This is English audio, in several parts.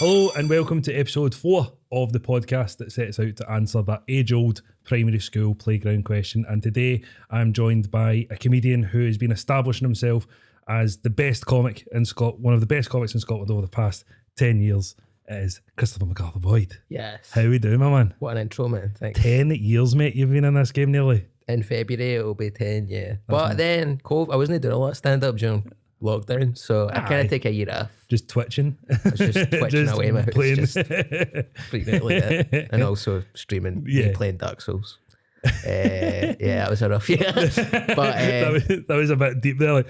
Hello and welcome to episode 4 of the podcast that sets out to answer that age-old primary school playground question. And today I'm joined by a comedian who has been establishing himself as the best comic in Scotland, one of the best comics in Scotland over the past 10 years. It is Christopher Macarthur Boyd. Yes. How we doing, my man? What an intro, man. Thanks. 10 years, mate, you've been in this game nearly. In February, it'll be 10, yeah. But then, I wasn't doing a lot of stand-up during lockdown, so I kind of take a year off. Just twitching. I was just twitching Just away my house, playing. just freaking out like that. And also streaming, playing Dark Souls. Yeah, that was a rough year. But that was a bit deep there. Like,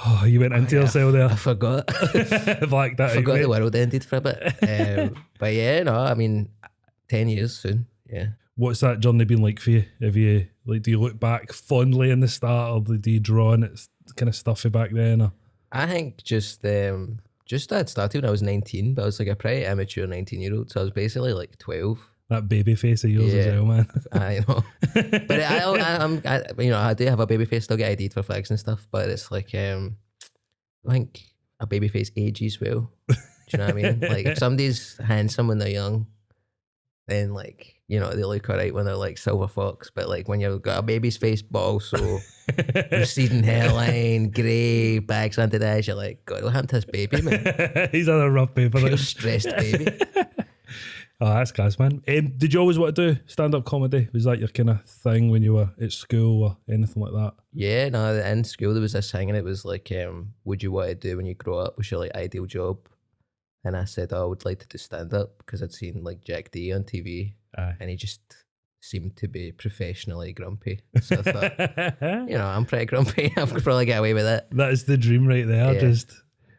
oh, you went into yourself there. I forgot. Blacked that I forgot out, the world ended for a bit. But yeah, no, I mean, 10 years soon, yeah. What's that journey been like for you? Have you, like, do you look back fondly in the start, or do you draw on it kind of stuffy back then? Or? I think just I'd started when I was 19, but I was like a pretty immature 19-year-old, so I was basically like 12. That baby face of yours as well, man. I know. But I do have a baby face, still get ID'd for flags and stuff, but it's like, I think a baby face ages well. Do you know what I mean? Like, if somebody's handsome when they're young, then like, you know, they look alright when they're like silver fox, but like when you've got a baby's face but also receding hairline, grey, bags under the eyes, you're like, God, what happened to this baby, man? He's on a rough paper. Pure stressed baby. Oh, that's class, man. Did you always want to do stand-up comedy? Was that your kind of thing when you were at school or anything like that? Yeah, no, in school there was this thing and it was like, what do you want to do when you grow up? What's your like ideal job? And I said, I would like to do stand-up because I'd seen like Jack D on TV. And he just seemed to be professionally grumpy. So I thought, you know, I'm pretty grumpy. I could probably get away with it. That is the dream right there. Yeah. Just,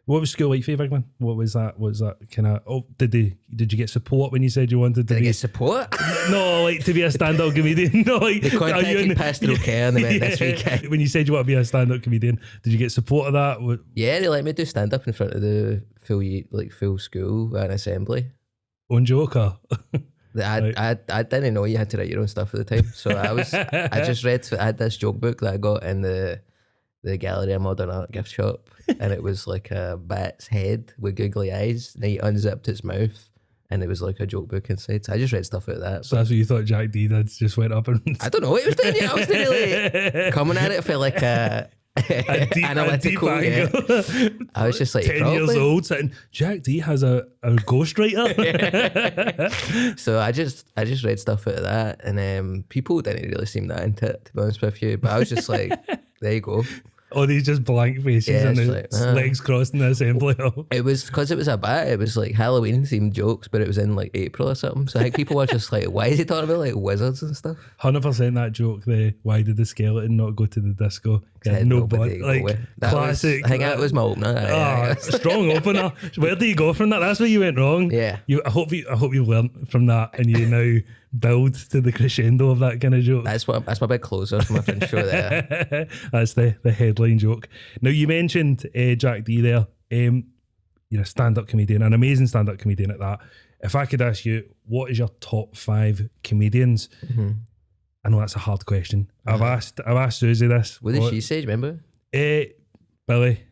what was school like for you, big man? What was that? Was that kind of? Oh, did you get support when you said you wanted to Did be? I get support? No, like to be a stand-up comedian. No, like They contacted Pastoral Care and they went this week. When you said you want to be a stand-up comedian, did you get support of that? Yeah, they let me do stand-up in front of the full school and assembly. On Joker. I didn't know you had to write your own stuff at the time, so I had this joke book that I got in the Gallery of Modern Art gift shop, and it was like a bat's head with googly eyes, and he unzipped its mouth, and it was like a joke book inside. So I just read stuff out of that. So that's what you thought Jack D did? Just went up and I don't know what he was doing. I was really coming at it for like a analytical. I was just like 10 years old, saying Jack D has a ghostwriter. So I just read stuff out of that, and people didn't really seem that into it, to be honest with you. But I was just like, there you go. Oh, these just blank faces and his like, legs crossed in the assembly hall. It was because it was a bat. It was like Halloween themed jokes, but it was in like April or something. So I think people were just like, why is he talking about like wizards and stuff? 100% that joke. Why did the skeleton not go to the disco? No blood. Like classic. I think that was my opener. Strong opener. Where do you go from that? That's where you went wrong. Yeah. I hope you learned from that and you now build to the crescendo of that kind of joke. That's my big closer from my friend's show there. That's the headline joke. Now you mentioned Jack D there. You're a stand-up comedian, an amazing stand-up comedian at that. If I could ask you, what is your top 5 comedians? Mm-hmm. I know that's a hard question. I've asked Susie this. What did she say? Do you remember? Billy.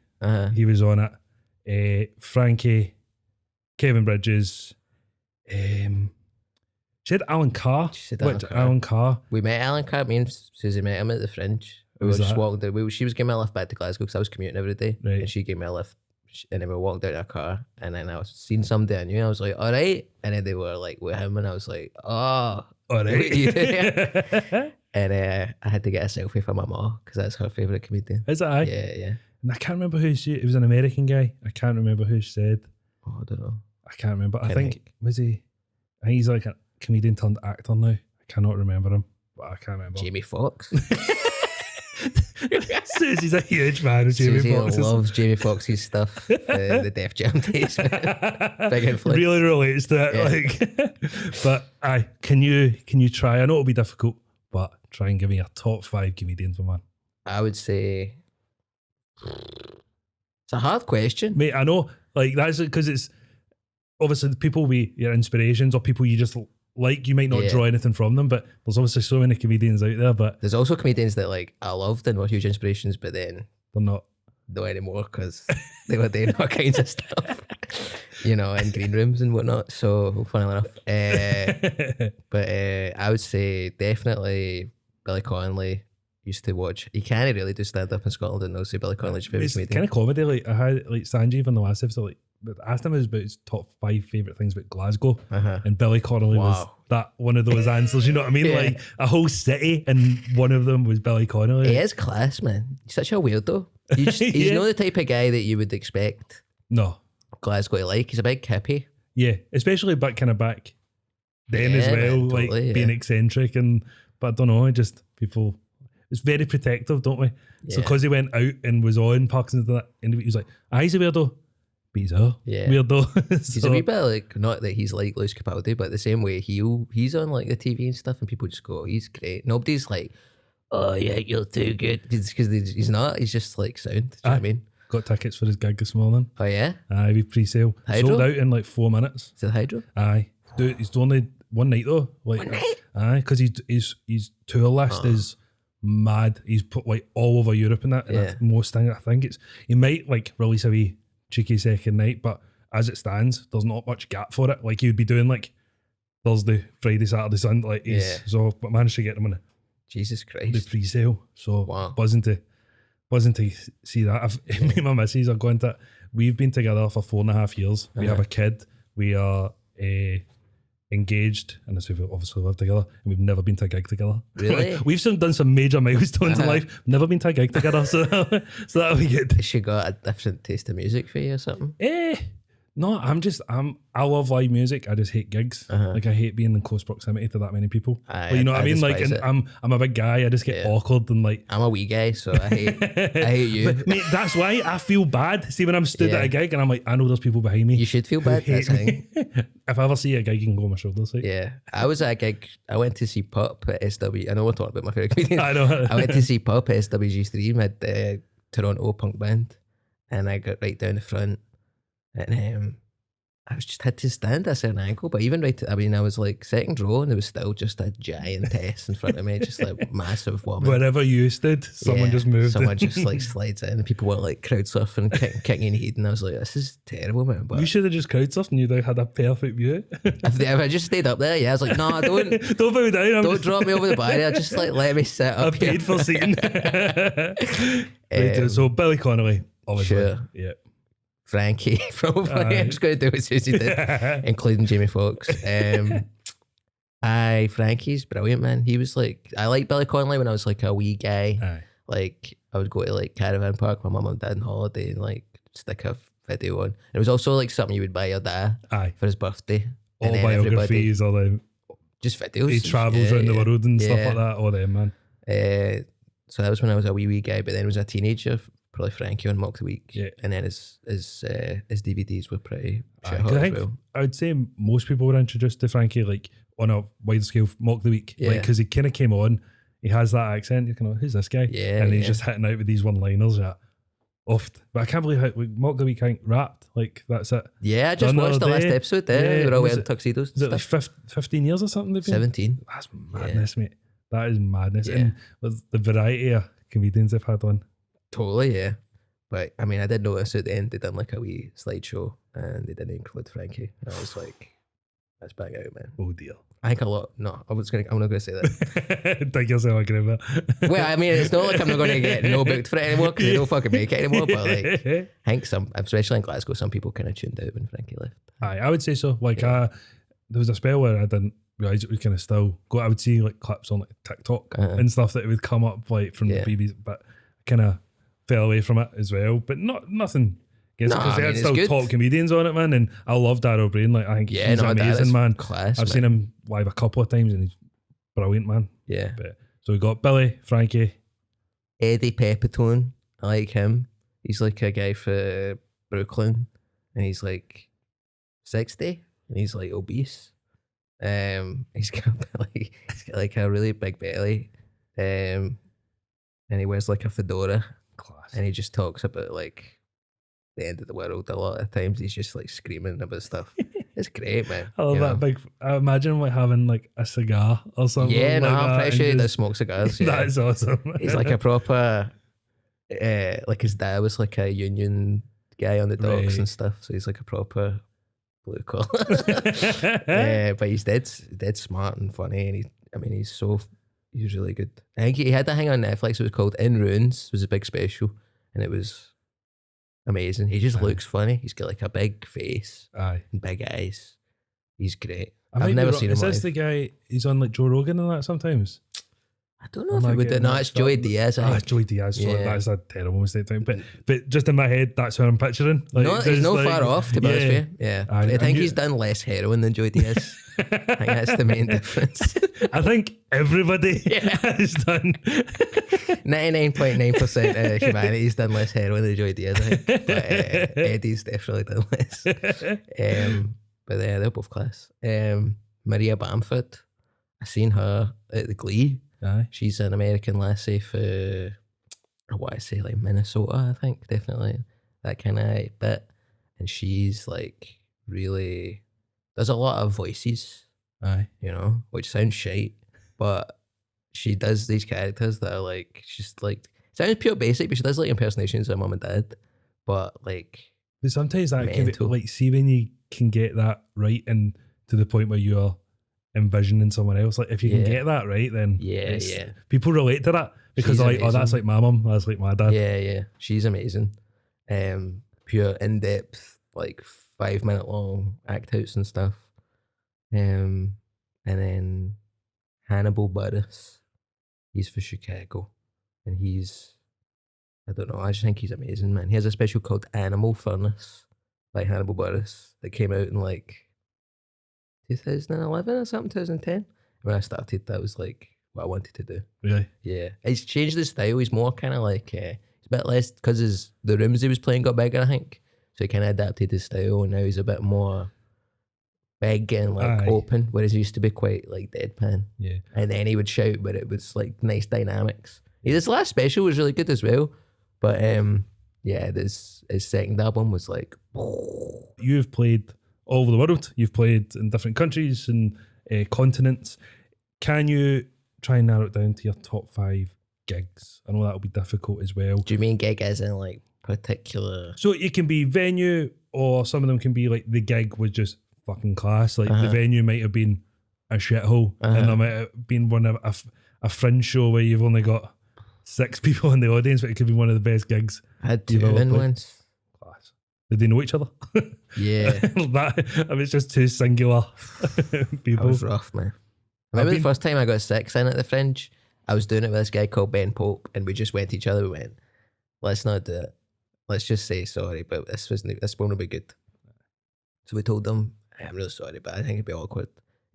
He was on it. Frankie, Kevin Bridges. She had Alan Carr. Alan Carr. We met Alan Carr. Me and Susie met him at the Fringe. We were just walking there. She was giving me a lift back to Glasgow because I was commuting every day. Right. And she gave me a lift. And then we walked out in a car. And then I was seeing somebody I knew. I was like, all right. And then they were like with him. And I was like, oh, all right. And I had to get a selfie for my mom because that's her favourite comedian. Is that Yeah. And I can't remember it was an American guy. I can't remember who said. Oh, I don't know. I can't remember. I think he's like a comedian turned actor now. I cannot remember him, but I can't remember. Jamie Foxx. Susie's a huge fan of Jamie Foxx. Susie loves Jamie Foxx's stuff. The Def Jam days. Big influence. Really relates to it. Yeah. But can you try? I know it'll be difficult, but try and give me your top 5 comedians, man. I would say it's a hard question, mate. I know, like that's because it's obviously the people will be your inspirations or people you just like. You might not draw anything from them, but there's obviously so many comedians out there. But there's also comedians that like I loved and were huge inspirations, but then they're not anymore because they were doing all kinds of stuff. you know, in green rooms and whatnot. So funny enough, but I would say definitely Billy Connolly. Used to watch. He can't really do stand up in Scotland, and also Billy Connolly's favorite It's comedian. kind of comedy. Like I had like Sanjeev on the last episode. Like, but I asked him about his top 5 favorite things about Glasgow, and Billy Connolly was that one of those answers. You know what I mean? Yeah. Like a whole city, and one of them was Billy Connolly. He is class, man. He's such a weirdo. He's not the type of guy that you would expect No. Glasgow to like. He's a big hippie. Yeah, especially back then as well, man, like totally, being eccentric but I don't know, just people. It's very protective, don't we? So because he went out and was on Parkinson's and he was like, he's a weirdo. But he's a weirdo. He's a wee bit like, not that he's like Lewis Capaldi, but the same way he's on like the TV and stuff and people just go, he's great. Nobody's like, oh yeah, you're too good. Because he's not. He's just like sound. Do you know what I mean? Got tickets for his gig this morning. Oh yeah? Aye, we pre-sale. Hydro? Sold out in like 4 minutes. Is it Hydro? Aye. Dude, it's only one night though. Like, One night? Aye, because his tour list is mad. He's put like all over Europe and that. And that's most thing. I think he might like release a wee cheeky second night, but as it stands, there's not much gap for it. Like he would be doing like Thursday, Friday, Saturday, Sunday. Like so, but managed to get them on Jesus the Christ. pre-sale. So buzzing to see that. Me and my missus are going to. We've been together for 4.5 years. We have a kid. We are engaged, and we've obviously lived together, and we've never been to a gig together. Really? We've done some major milestones in life. Never been to a gig together, so that'll be good. She got a different taste of music for you or something? No, I love live music. I just hate gigs. Like I hate being in close proximity to that many people. You know what I mean? Like, and I'm a big guy. I just get awkward and like. I'm a wee guy, so I hate you. But, mate, that's why I feel bad. See, when I'm stood at a gig and I'm like, I know there's people behind me. You should feel bad. That's the thing. If I ever see a gig, you can go on my shoulders. Like. Yeah, I was at a gig. I went to see Pop at SW. I know we're talking about my favorite comedian. I know. I went to see Pop at SWG3 with the Toronto punk band, and I got right down the front, and I was just had to stand at a certain angle, but even I was like second row, and there was still just a giantess in front of me, just like massive woman. Wherever you stood, someone just moved. Someone just like slides in, and people were like crowd surfing, kicking in the head, and I was like, "This is terrible, man." But you should have just crowd surfed, and you'd have had a perfect view. if I just stayed up there, I was like, "No, don't bow down. Don't drop me over the barrier. Just like let me sit up. I paid for seating. So Billy Connolly, obviously, sure. Yeah. Frankie, probably. I'm just going to do what Susie did, including Jamie Foxx. Frankie's brilliant, man. He was like, I liked Billy Connolly when I was like a wee guy. Like, I would go to like Caravan Park with my mum and dad on holiday and like stick a video on. It was also like something you would buy your dad for his birthday. All biographies or the just videos. He travels around the world and stuff like that. All them, man. So that was when I was a wee guy, but then I was a teenager. Probably Frankie on Mock the Week, and then his DVDs were pretty shit as well. I would say most people were introduced to Frankie like on a wider scale, Mock the Week, because he kind of came on. He has that accent. You're kind of, who's this guy? And he's just hitting out with these one-liners. Oft, but I can't believe how Mock the Week ain't rapped. Like that's it. Yeah, I just watched the last episode. They were all wearing tuxedos. Is it like 15 years or something? They've been? 17. That's madness, mate. That is madness. And with the variety of comedians they've had on. Totally, yeah. But I mean, I did notice at the end they done like a wee slideshow and they didn't include Frankie. And I was like, that's back out, man. Oh dear. I think a lot. No, I'm not gonna say that. Take yourself a grabber. Well, I mean, it's not like I'm not gonna get no booked for it anymore because they don't fucking make it anymore. But like, I think especially in Glasgow, some people kind of tuned out when Frankie left. Aye, I would say so. Like, there was a spell where I didn't realise it was kind of still go. I would see like clips on like TikTok and stuff that would come up like from the BBC, but kind of fell away from it as well. But nothing. Because they had still top comedians on it, man, and I love Darryl Brain. Like, I think he's amazing, man. Class, I've seen him live a couple of times, and he's brilliant, man. Yeah. So we got Billy, Frankie, Eddie Pepitone. I like him. He's like a guy for Brooklyn, and he's like 60, and he's like obese. He's got like a really big belly, and he wears like a fedora. Class. And he just talks about like the end of the world a lot of times. He's just like screaming about stuff. It's great, man. I love that big. I imagine like having like a cigar or something. Yeah, no, like I'm pretty sure he does smoke cigars. Yeah. That is awesome. He's like a proper, like his dad was like a union guy on the docks and stuff. So he's like a proper blue collar. But he's dead smart and funny, and he's really good. I think he had that thing on Netflix. It was called In Ruins. It was a big special, and it was amazing. He just looks funny. He's got like a big face and big eyes. He's great. I've never seen him. Is this the guy? He's on like Joe Rogan and that sometimes. I don't know if it would do. No, it's Joey Diaz. It's Joey Diaz. So that's a terrible mistake. But just in my head, that's what I'm picturing. Like, no, he's no far off, to be honest with you. Yeah. I think he's done less heroin than Joey Diaz. I think that's the main difference. I think everybody has done 99.9% of humanity's done less heroin than Joey Diaz, I think. But Eddie's definitely done less. But they're both class. Maria Bamford, I seen her at the Glee. Aye. She's an American lassie for, like Minnesota, I think, definitely. That kind of bit. And she's like really, there's a lot of voices, you know, which sounds shite, but she does these characters that are like, she's like, sounds pure basic, but she does like impersonations of mum and dad. But like, but sometimes that can be, like, see when you can get that right and to the point where you're envisioning someone else, like if you can get that right, then people relate to that because they're like, oh, that's like my mum, that's like my dad. She's amazing. Pure in-depth, like 5-minute long act outs and stuff. And then Hannibal Buress, he's for Chicago, and I don't know, I just think he's amazing, man. He has a special called Animal Furnace by Hannibal Buress that came out in like 2011 or something, 2010. When I started, that was like what I wanted to do. Really? Yeah. He's changed the style. He's more kind of like, he's a bit less, because the rooms he was playing got bigger, I think. So he kind of adapted his style, and now he's a bit more big and like open, whereas he used to be quite like deadpan. Yeah. And then he would shout, but it was like nice dynamics. His last special was really good as well. But his second album was like... You've played all over the world. You've played in different countries and continents. Can you try and narrow it down to your top 5 gigs? I know that'll be difficult as well. Do you mean gig as in like particular? So it can be venue, or some of them can be like the gig was just fucking class. Like the venue might have been a shithole, and there might have been one of a fringe show where you've only got 6 people in the audience, but it could be one of the best gigs. I had 2 in once. Class. Did they know each other? Yeah. It's just 2 singular people. That was rough, man. I remember the first time I got 6 in at the Fringe, I was doing it with this guy called Ben Pope, and we just went to each other. We went, let's not do it. Let's just say sorry, but this won't be good. So we told them, I'm really sorry, but I think it'd be awkward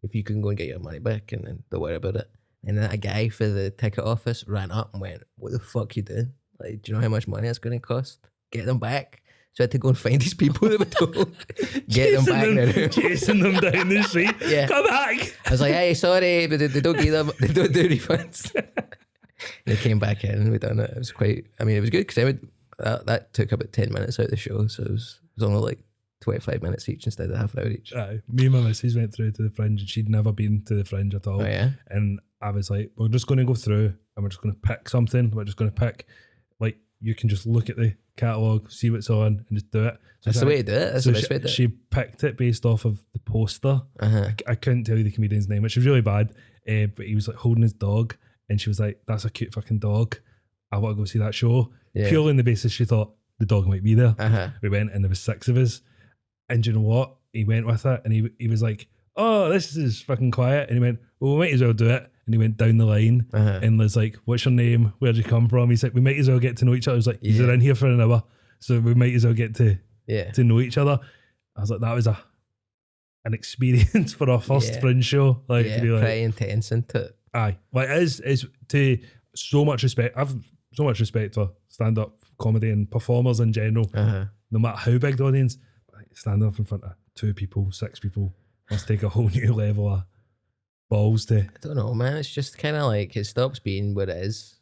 if you can go and get your money back, and then don't worry about it. And then a guy for the ticket office ran up and went, what the fuck you doing? Like, do you know how much money it's going to cost? Get them back. So I had to go and find these people that were told, get them back now. Chasing them down the street. Yeah. Come back. I was like, hey, sorry, but they don't give them, they don't do refunds. They came back in and we done it. It was quite, I mean, it was good because that took about 10 minutes out of the show. So it was only like 25 minutes each instead of half an hour each. Me and my missus went through to the Fringe, and she'd never been to the Fringe at all. Oh, yeah? And I was like, we're just going to go through and we're just going to pick something. We're just going to pick, like, you can just look at the catalogue, see what's on, and just do it. So that's the way to do it. That's the best way to do it. She picked it based off of the poster. I couldn't tell you the comedian's name, which was really bad. But he was like holding his dog, and she was like, that's a cute fucking dog. I want to go see that show. Yeah. Purely on the basis she thought the dog might be there. We went, and there was 6 of us. And do you know what? He went with it, and he was like, oh, this is fucking quiet. And he went, well, we might as well do it. And he went down the line and was like, what's your name? Where'd you come from? He's like, we might as well get to know each other. I was like, you're in here for an hour, so we might as well get to know each other. I was like, that was an experience for our first Fringe show. Like, to be like, pretty intense, isn't it? Aye. Like, it is to so much respect. I've so much respect for stand-up comedy and performers in general, no matter how big the audience. Stand up in front of 2 people, 6 people must take a whole new level of balls to. I don't know, man. It's just kind of like it stops being what it is.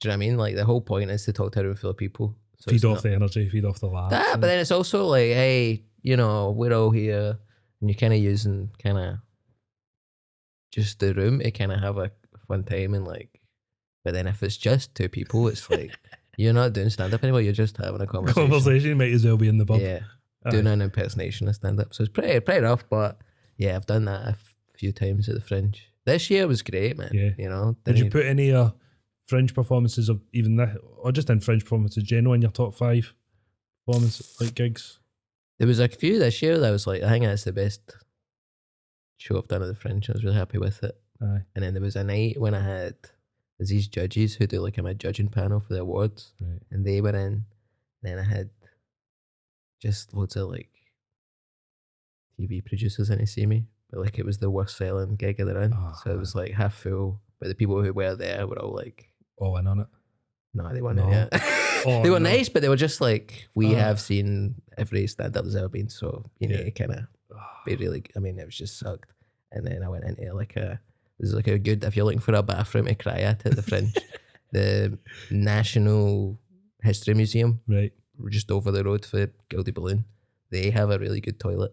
Do you know what I mean? Like the whole point is to talk to a room full of people. So feed off the energy, feed off the laugh. But then it's also like, hey, you know, we're all here, and you're kind of using kind of just the room to kind of have a fun time, and like. But then if it's just 2 people, it's like you're not doing stand up anymore. You're just having a conversation. Might as well be in the pub. Yeah. doing an impersonation of stand-up. So it's pretty rough, but yeah, I've done that a few times at the Fringe. This year was great, man. Yeah. You know, Did you put any Fringe performances of even that, or just in Fringe performances general in your top 5 performance like gigs? There was a few this year that was like, I think that's the best show I've done at the Fringe. I was really happy with it. Aye. And then there was a night when there's these judges who do like a judging panel for the awards, Right. and they were in. And then I had just loads of like TV producers in to see me, but like it was the worst selling gig of the run. So it was like half full, but the people who were there were all like all in on it. No, they weren't. Yeah. They were nice, but they were just like, we have seen every stand-up there's ever been, so you need to kind of be really, I mean, it was just sucked. And then I went into like there's like a good, if you're looking for a bathroom to cry at the Fringe, the National History Museum, right, just over the road for Gildy Balloon, they have a really good toilet.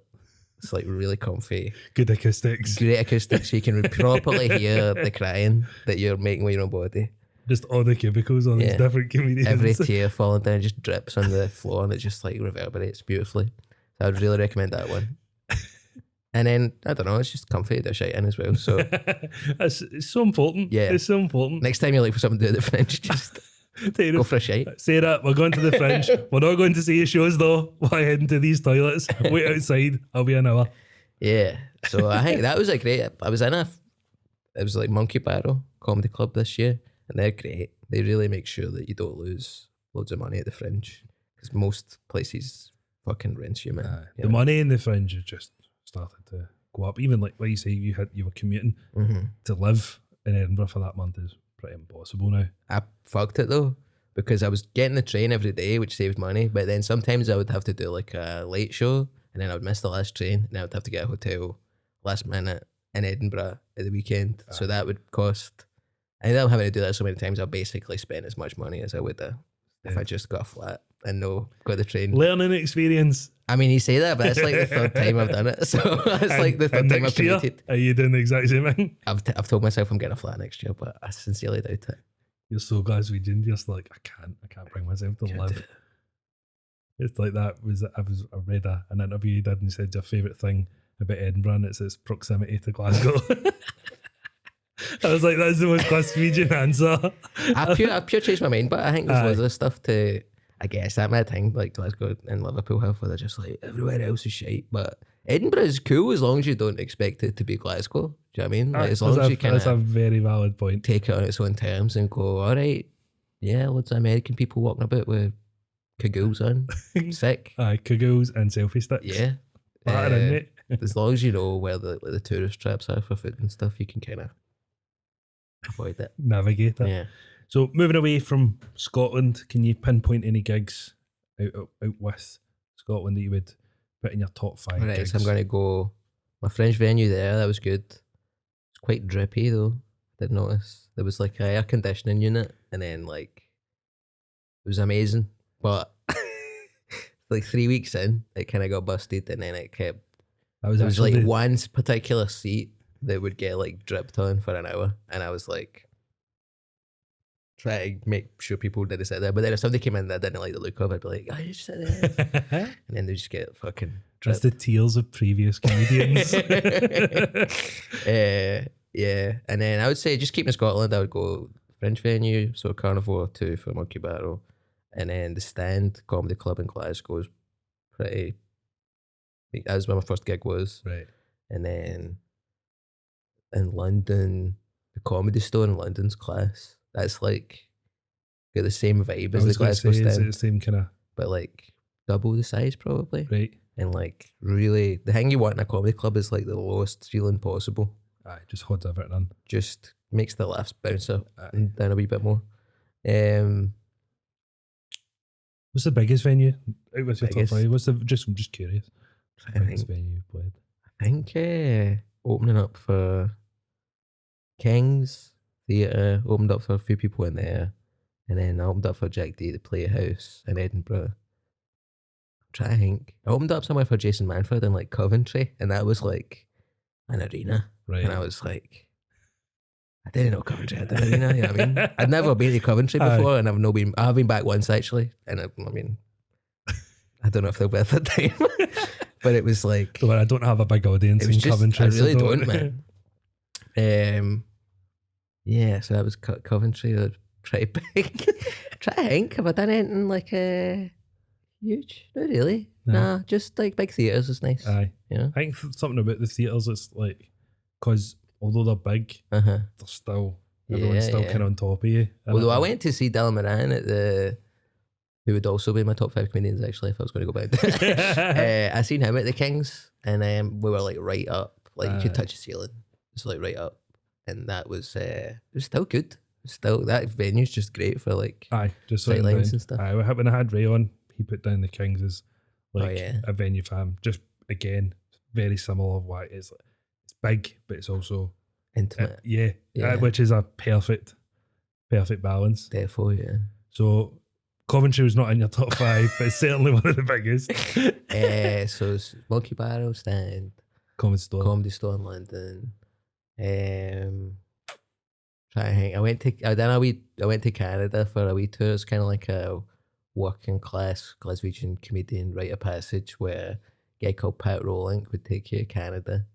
It's like really comfy. Good acoustics. Great acoustics, so you can properly hear the crying that you're making with your own body. Just all the cubicles on these different comedians. Every tear falling down just drips on the floor and it just like reverberates beautifully. So I'd really recommend that one. And then, I don't know, it's just comfy to do shit in as well. So it's so important. Yeah. It's so important. Next time you're like for something to do at the Fringe, just go for a shite. Sarah, we're going to the Fringe. We're not going to see your shows though. We're heading to these toilets. Wait outside. I'll be an hour. Yeah. So I think that was a great, it was like Monkey Barrel Comedy Club this year. And they're great. They really make sure that you don't lose loads of money at the Fringe, because most places fucking rinse you, man. The money in the Fringe has just started to go up. Even like you say, you were commuting to live in Edinburgh for that month is pretty impossible now. I fucked it though, because I was getting the train every day, which saved money. But then sometimes I would have to do like a late show, and then I would miss the last train, and I would have to get a hotel last minute in Edinburgh at the weekend. So that would cost. I ended up having to do that so many times. I basically spent as much money as I would if I just got a flat and got the train. Learning experience. I mean, you say that, but it's like the third time I've done it. So it's like the third time I've commuted. Are you doing the exact same thing? I've told myself I'm getting a flat next year, but I sincerely doubt it. You're so Glaswegian. You're just like, I can't bring myself to live. It's like that. I read an interview you did, and you said your favourite thing about Edinburgh, and it's its proximity to Glasgow. I was like, that's the most Glaswegian answer. I pure changed my mind, but I think there's loads of stuff to, I guess, that might thing like Glasgow and Liverpool have, where they're just like, everywhere else is shite. But Edinburgh is cool as long as you don't expect it to be Glasgow. Do you know what I mean? Like, as long as you kind of. That's a very valid point. Take it on its own terms and go, all right, yeah, loads of American people walking about with cagoules on. Sick. Aye, cagoules and selfie sticks. Yeah. Mate. As long as you know where the tourist traps are for food and stuff, you can kind of avoid it. Navigate it. Yeah. So moving away from Scotland, can you pinpoint any gigs out with Scotland that you would put in your top 5 Right, gigs? so I'm going to go, my Fringe venue there, that was good. It's quite drippy though, I did notice. There was like an air conditioning unit, and then like, it was amazing. But like 3 weeks in, it kind of got busted, and then it kept, there was like one particular seat that would get like dripped on for an hour, and I was like trying to make sure people didn't sit there. But then if somebody came in that didn't like the look of it, I'd be like, oh, you just sit there. And then they just get fucking dripped. That's the tears of previous comedians. Yeah. And then I would say, just keeping in Scotland, I would go Fringe venue, so Carnivore 2 for Monkey Barrel, and then the Stand Comedy Club in Glasgow is pretty, that was where my first gig was. Right. And then in London, the Comedy Store in London's class. That's like got the same vibe as the Glasgow Stand. Is it the same kind of, but like double the size probably. Right. And like really, the thing you want in a comedy club is like the lowest feeling possible. Aye, just holds everything on. Just makes the laughs bounce up and down a wee bit more. What's the biggest venue out with your top Biggest? 5? I'm just curious. Biggest venue you've played? I think opening up for King's Theatre, opened up for a few people in there, and then I opened up for Jack D, the Playhouse in Edinburgh. I'm trying to think. I opened up somewhere for Jason Manford in like Coventry, and that was like an arena. Right. And I was like, I didn't know Coventry had an arena, you know what I mean? I'd never been to Coventry before, and I have been back once actually, and I mean, I don't know if they'll be at the time, but it was like, Well, I don't have a big audience it was in just, Coventry. I really so don't, man. Yeah, so that was Coventry. Or pretty big. Try to think, have I done anything like huge? Not really. No. Nah, just like big theatres is nice. Aye. You know? I think something about the theatres, it's like, because although they're big, Uh-huh. they're still, everyone's still kind of on top of you. Although I went to see Dylan Moran at who would also be my top 5 comedians actually if I was going to go back. I seen him at the Kings, and we were like right up, like you could touch the ceiling. It's like right up, and that was it was still good. Still, that venue's just great for like just sight lines and stuff. When I had Ray on, he put down the Kings as like yeah. a venue for him. Just again, very similar. Why it's big, but it's also intimate. Which is a perfect balance. Therefore, yeah. So Coventry was not in your top 5, but it's certainly one of the biggest. So it's Monkey Barrel Stand, Comedy Store in London. Trying to hang. I went to Canada for a wee tour. It's kind of like a working class Glaswegian comedian rite of passage where a guy called Pat Rowling would take you to Canada.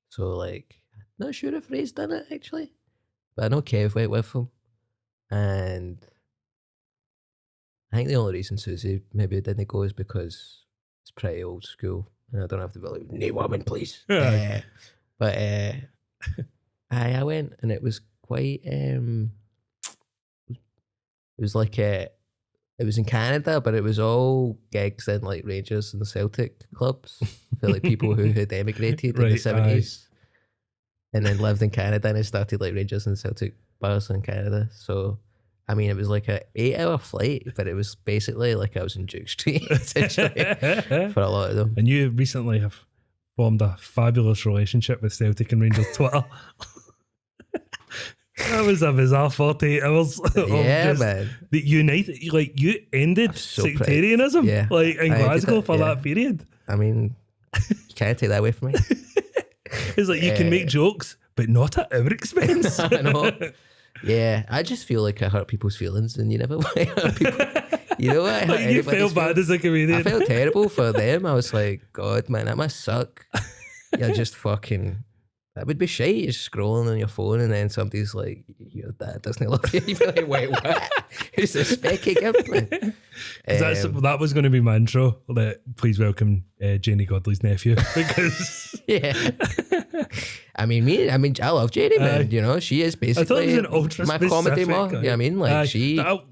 So like, not sure if Ray's done it actually, but I know Kev went with him, and I think the only reason Susie maybe didn't go is because it's pretty old school, and I don't have to be like, "Nay, woman, please." But I went, and it was quite. It was like it was in Canada, but it was all gigs in like Rangers and Celtic clubs for like people who had emigrated in the 70s, and then lived in Canada, and it started like Rangers and Celtic bars in Canada. So. I mean, it was like a 8-hour flight, but it was basically like I was in Duke Street, essentially, for a lot of them. And you recently have formed a fabulous relationship with Celtic and Rangers Twitter. That was a bizarre 48 hours. Yeah, man. The United, like you ended sectarianism, like in Glasgow for that period. I mean, you can't take that away from me. It's like you can make jokes, but not at our expense. I know. Yeah, I just feel like I hurt people's feelings, and you never want to hurt people. You know what? Like you felt bad as a comedian. I felt terrible for them. I was like, God, man, that must suck. You're just fucking. That would be shite. You're scrolling on your phone, and then somebody's like, "Your dad doesn't love you." You feel like, "Wait, what? Who's this specky gift?" That was going to be my intro. That please welcome Janie Godley's nephew, because I mean, I love Janie, man. You know, she is basically my comedy mom. Yeah, I mean, like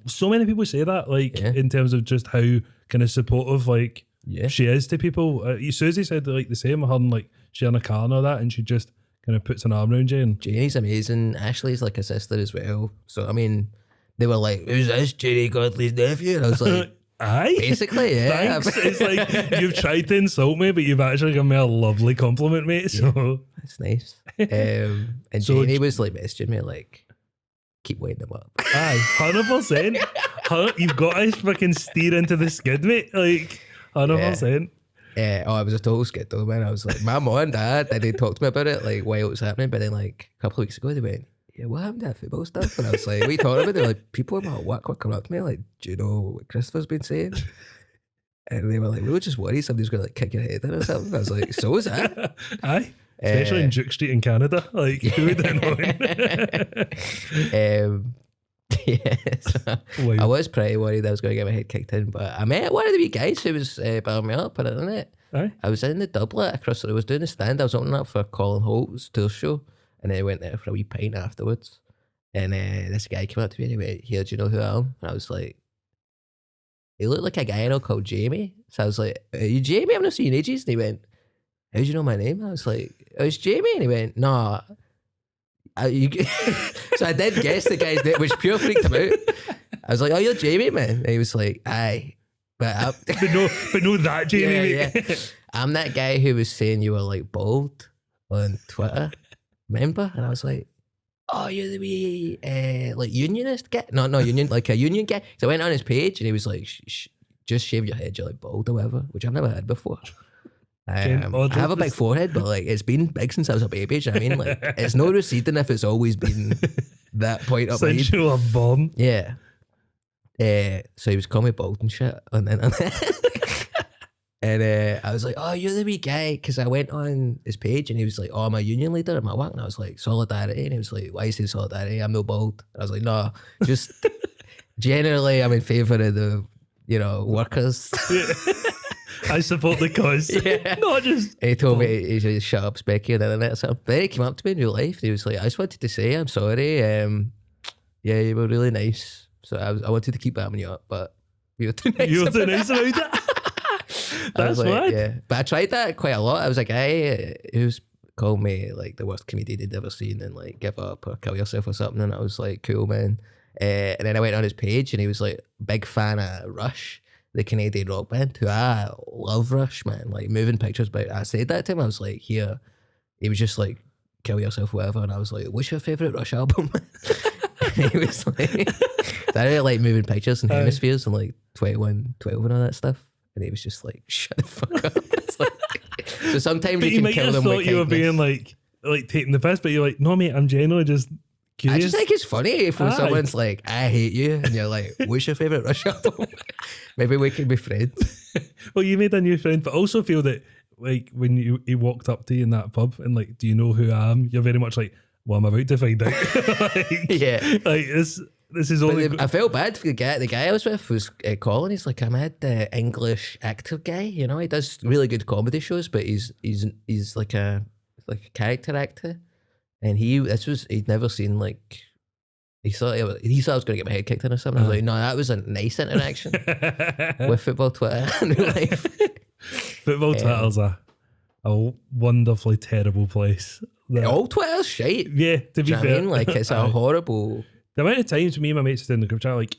so many people say that, like in terms of just how kind of supportive, like she is to people. Susie said like the same. Her and like sharing a car and all that, and she just kind of puts an arm around you. And Janie's amazing. Ashley's like a sister as well. So I mean, they were like, "Who's this, Janie Godley's nephew?" And I was like, aye. Basically, yeah. Thanks. It's like you've tried to insult me, but you've actually given me a lovely compliment, mate. So that's nice. And so Janie was like messaging me like, keep waiting them up. Aye, 100%. You've got to fucking steer into the skid, mate. Like 100%. It was a total skid though, man. I was like, my mom and dad, they talked to me about it like while it was happening, but then like a couple of weeks ago they went, "Yeah, what happened to that football stuff?" And I was like, "What are you talking about?" They're like, people in my work were coming up to me like, "Do you know what Christopher's been saying?" And they were like, "We were just worried somebody's going to like kick your head in or something." I was like, "So is that?" Aye. Especially in Duke Street in Canada. Like, who would have known? So I was pretty worried I was going to get my head kicked in, but I met one of the wee guys who was barring me up on the internet. Aye. I was in the doublet across, I was doing the stand, I was opening up for Colin Holt's tour show, and then I went there for a wee pint afterwards, and this guy came up to me and he went, "Here, do you know who I am?" And I was like, he looked like a guy I know called Jamie. So I was like, "Are you Jamie? I've not seen you in ages." And he went, "How do you know my name?" I was like, "Oh, it's Jamie." And he went, "No." So I did guess the guy's name, which pure freaked him out. I was like, "Oh, you're Jamie, man." And he was like, "Aye." But no, that Jamie. Yeah. I'm that guy who was saying you were like bald on Twitter. Remember? And I was like, "Oh, you're the wee like unionist guy." No, union, like a union guy. So I went on his page and he was like, "Just shave your head, you're like bald or whatever," which I've never had before. I have a big forehead, but like it's been big since I was a baby. Do you know what I mean? Like it's no receding if it's always been that point up. Since you were born. Yeah. So he was calling me bald and shit on the internet. And I was like, oh, you're the wee guy. Because I went on his page and he was like, oh, I'm a union leader at my work. And I was like, solidarity. And he was like, why is he solidarity? I'm no bald. And I was like, no, just generally I'm in favour of the, workers. I support the cause. Yeah. Not just. He told me he just shut up Specky on the internet or something. But then he came up to me in real life and he was like, I just wanted to say I'm sorry. Yeah, you were really nice. So I wanted to keep bamming you up, but you were too nice. You were too nice about it. That's mad. Yeah. But I tried that quite a lot. I was a guy who's called me like the worst comedian he'd ever seen and like give up or kill yourself or something. And I was like, cool, man. And then I went on his page and he was like, big fan of Rush, the Canadian rock band, who I love Rush, man. Like moving pictures, but I said that to him. I was like, here. He was just like, kill yourself, whatever. And I was like, what's your favourite Rush album? And he was like, I really like moving pictures and hemispheres and like 2112 and all that stuff. And he was just like, shut the fuck up. It's like, so sometimes but you can kill them with thought you were being like taking the piss, but you're like, no, mate, I'm genuinely just curious. I just think it's funny if when someone's like, I hate you, and you're like, what's your favourite Rush album? Maybe we can be friends. Well, you made a new friend, but also feel that like when he walked up to you in that pub and like, do you know who I am? You're very much like, well, I'm about to find out. Yeah. Like this is only. I felt bad for the guy I was with was Colin. He's like, I'm the English actor guy. He does really good comedy shows, but he's like a character actor, and he'd never seen like. He thought I was going to get my head kicked in or something. I was like, no, that was a nice interaction with football Twitter in real life. Football Twitter's a wonderfully terrible place. All Twitter's shite. Yeah, to be fair. I mean? Like, it's a horrible. The amount of times me and my mates sit in the group chat, like,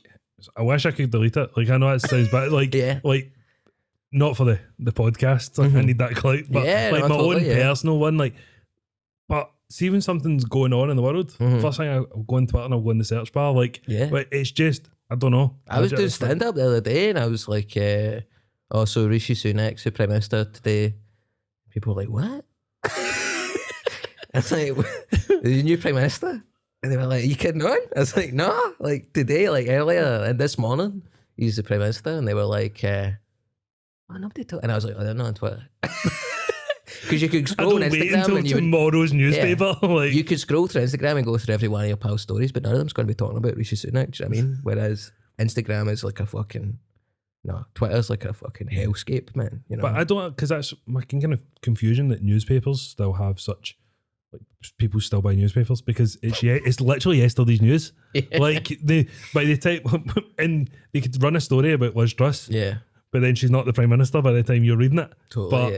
I wish I could delete it. Like, I know that sounds bad. Like, like not for the podcast. Like, I need that clout. But like my own personal one, like, but see when something's going on in the world, first thing I'll go on Twitter and I'll go in the search bar. Like, but it's just, I don't know. I was doing stand up the other day and I was like, so Rishi Sunak's the Prime Minister today. People were like, what? I was like, the new Prime Minister? And they were like, are you kidding on? I was like, no, like today, like earlier and this morning, he's the Prime Minister. And they were like, nobody told. And I was like, I don't know on Twitter. Because you could scroll on Instagram and tomorrow's newspaper. Like, you could scroll through Instagram and go through every one of your pals' stories, but none of them's going to be talking about Rishi Sunak. Do you know what I mean? Whereas Instagram is like a fucking Twitter's like a fucking hellscape, man. But I don't, because that's my kind of confusion that newspapers still have such. Like, people still buy newspapers because it's literally yesterday's news. Yeah. Like by the time, and they could run a story about Liz Truss. Yeah. But then she's not the Prime Minister by the time you're reading it. Totally, but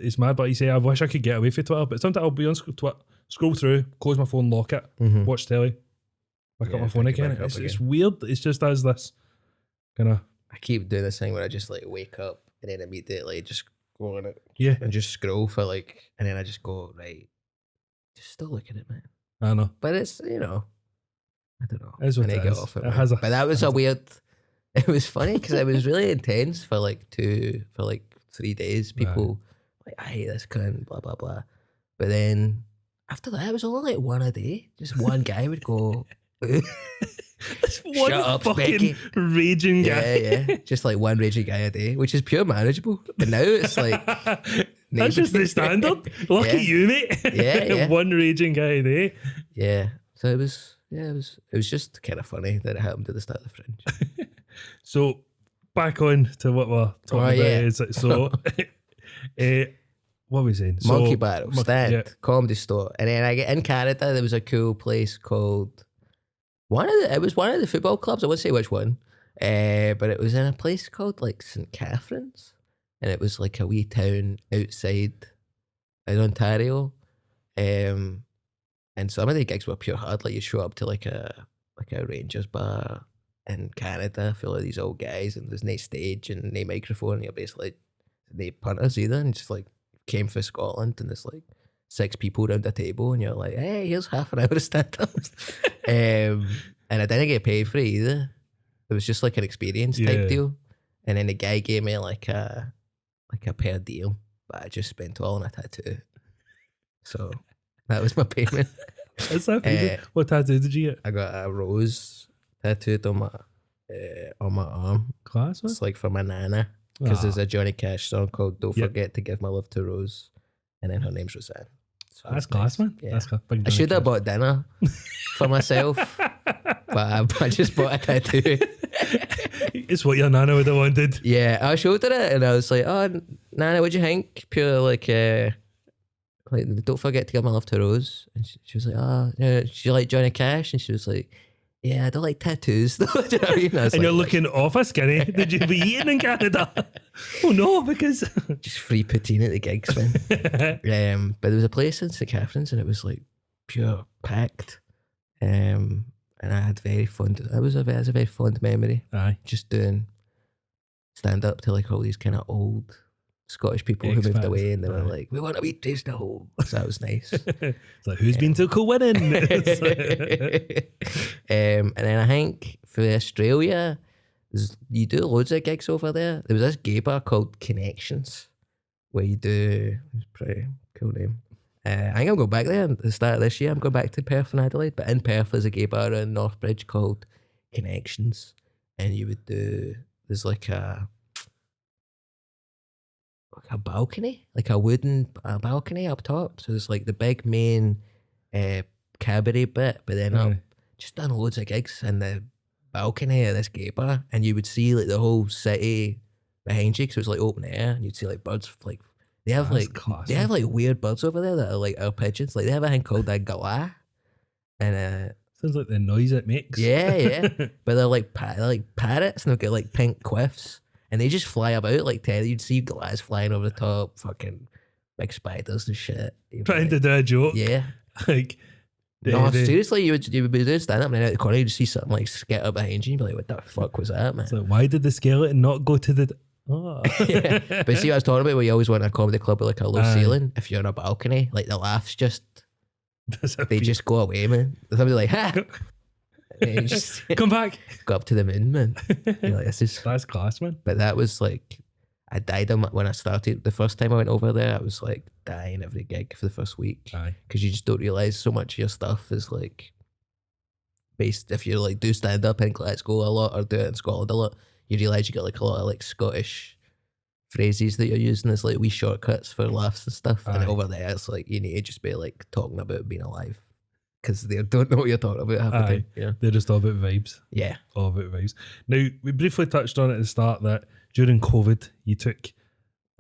it's mad. But you say, I wish I could get away from Twitter. But sometimes I'll be on Twitter, scroll through, close my phone, lock it, watch telly, pick up my phone again. It's weird. It's just as this kind of. I keep doing this thing where I just like wake up and then immediately just go on it. Yeah. And just scroll for like, and then I just go, right, just still look at it, man. I know. But it's, I don't know. It's what it get is. off it. But that was a weird. It was funny because it was really intense for like 3 days. People like, I hate this cunt, blah blah blah. But then after that, it was only like one a day. Just one guy would go. Shut up, fucking raging guy. Yeah. Just like one raging guy a day, which is pure manageable. But now it's like that's just the standard. Look at you, mate. Yeah. One raging guy a day. Yeah. So it was just kind of funny that it happened at the start of the Fringe. So back on to what we're talking about. So what were we saying? Monkey Barrel, Stand, Comedy Store. And then in Canada there was a cool place called it was one of the football clubs, I wouldn't say which one. But it was in a place called like St. Catherine's. And it was like a wee town outside in Ontario. And some of the gigs were pure hard. Like you show up to like a Rangers bar in Canada full of these old guys, and there's no stage and no microphone, and you're basically no punters either, and just like came for Scotland, and there's like 6 people around the table, and you're like, hey, here's half an hour of stand-ups. And I didn't get paid for it either. It was just like an experience type deal. And then the guy gave me like a per diem, but I just spent all on a tattoo. So that was my payment. That's that. What tattoo did you get? I got a rose tattooed on my arm. Class, man. It's like for my nana. because there's a Johnny Cash song called "Don't Forget to Give My Love to Rose," and then her name's Roseanne. So That's class, man. Yeah. That's class. Big I should have Johnny bought dinner for myself, but I just bought a tattoo. Cash. It's what your nana would have wanted. Yeah, I showed her it and I was like, "Oh, Nana, what'd you think?" Pure like don't forget to give my love to Rose. And she was like, "Oh, yeah, she liked Johnny Cash," and she was like, "Yeah, I don't like tattoos." Do you know what I mean? I was And like, you're looking awful skinny. Did you be eating in Canada? Oh no, because just free poutine at the gigs, man. But there was a place in St Catherine's and it was like pure packed. And I had it was a very fond memory. aye. Just doing stand up to like all these kind of old Scottish people who moved Expats. away and they were Aye. like, "We want to eat taste the home." So that was nice. It's like, who's been to cool winning? It's like- And then I think for Australia, you do loads of gigs over there. There was this gay bar called Connections where you do, it's a pretty cool name. I think I'm going back there at the start of this year. I'm going back to Perth and Adelaide, but in Perth there's a gay bar in Northbridge called Connections, and you would do, there's like a balcony, like a wooden balcony up top. So there's like the big main cabaret bit, but then up, Aye. just done loads of gigs in the balcony of this gay bar, and you would see like the whole city behind you because it was like open air, and you'd see like birds like they have That's like class, they man. have like weird birds over there that are like our pigeons. Like they have a thing called a galah, and Sounds like the noise it makes. yeah, but they're like parrots, and they've got like pink quiffs, and they just fly about like Teddy. You'd see glass flying over the top, fucking big spiders and shit. You'd be Trying like, to do a joke. yeah. Like, No, the- seriously, you would be doing stand up and then out the corner you'd see something like skitter behind you and you'd be like, "What the fuck was that, man?" it's like, why did the skeleton not go to the? Oh. Yeah. But see what I was talking about, where you always want a comedy club with like a low Aye. ceiling. If you're on a balcony, like the laughs they They just go away, man. Somebody's like, "Ha!" And you just come back. go up to the moon, man. You're like, this is. That's class, man. But that was like, I died when I started. The first time I went over there, I was like dying every gig for the first week. Aye. Because you just don't realise so much of your stuff is like based, if you like do stand up in Glasgow a lot or do it in Scotland a lot, you realise you got like a lot of like Scottish phrases that you're using as like wee shortcuts for laughs and stuff. Aye. And over there it's like you need to just be like talking about being alive because they don't know what you're talking about half the Aye. time. You know? They're just all about vibes. Yeah. All about vibes. Now, we briefly touched on it at the start that during COVID, you took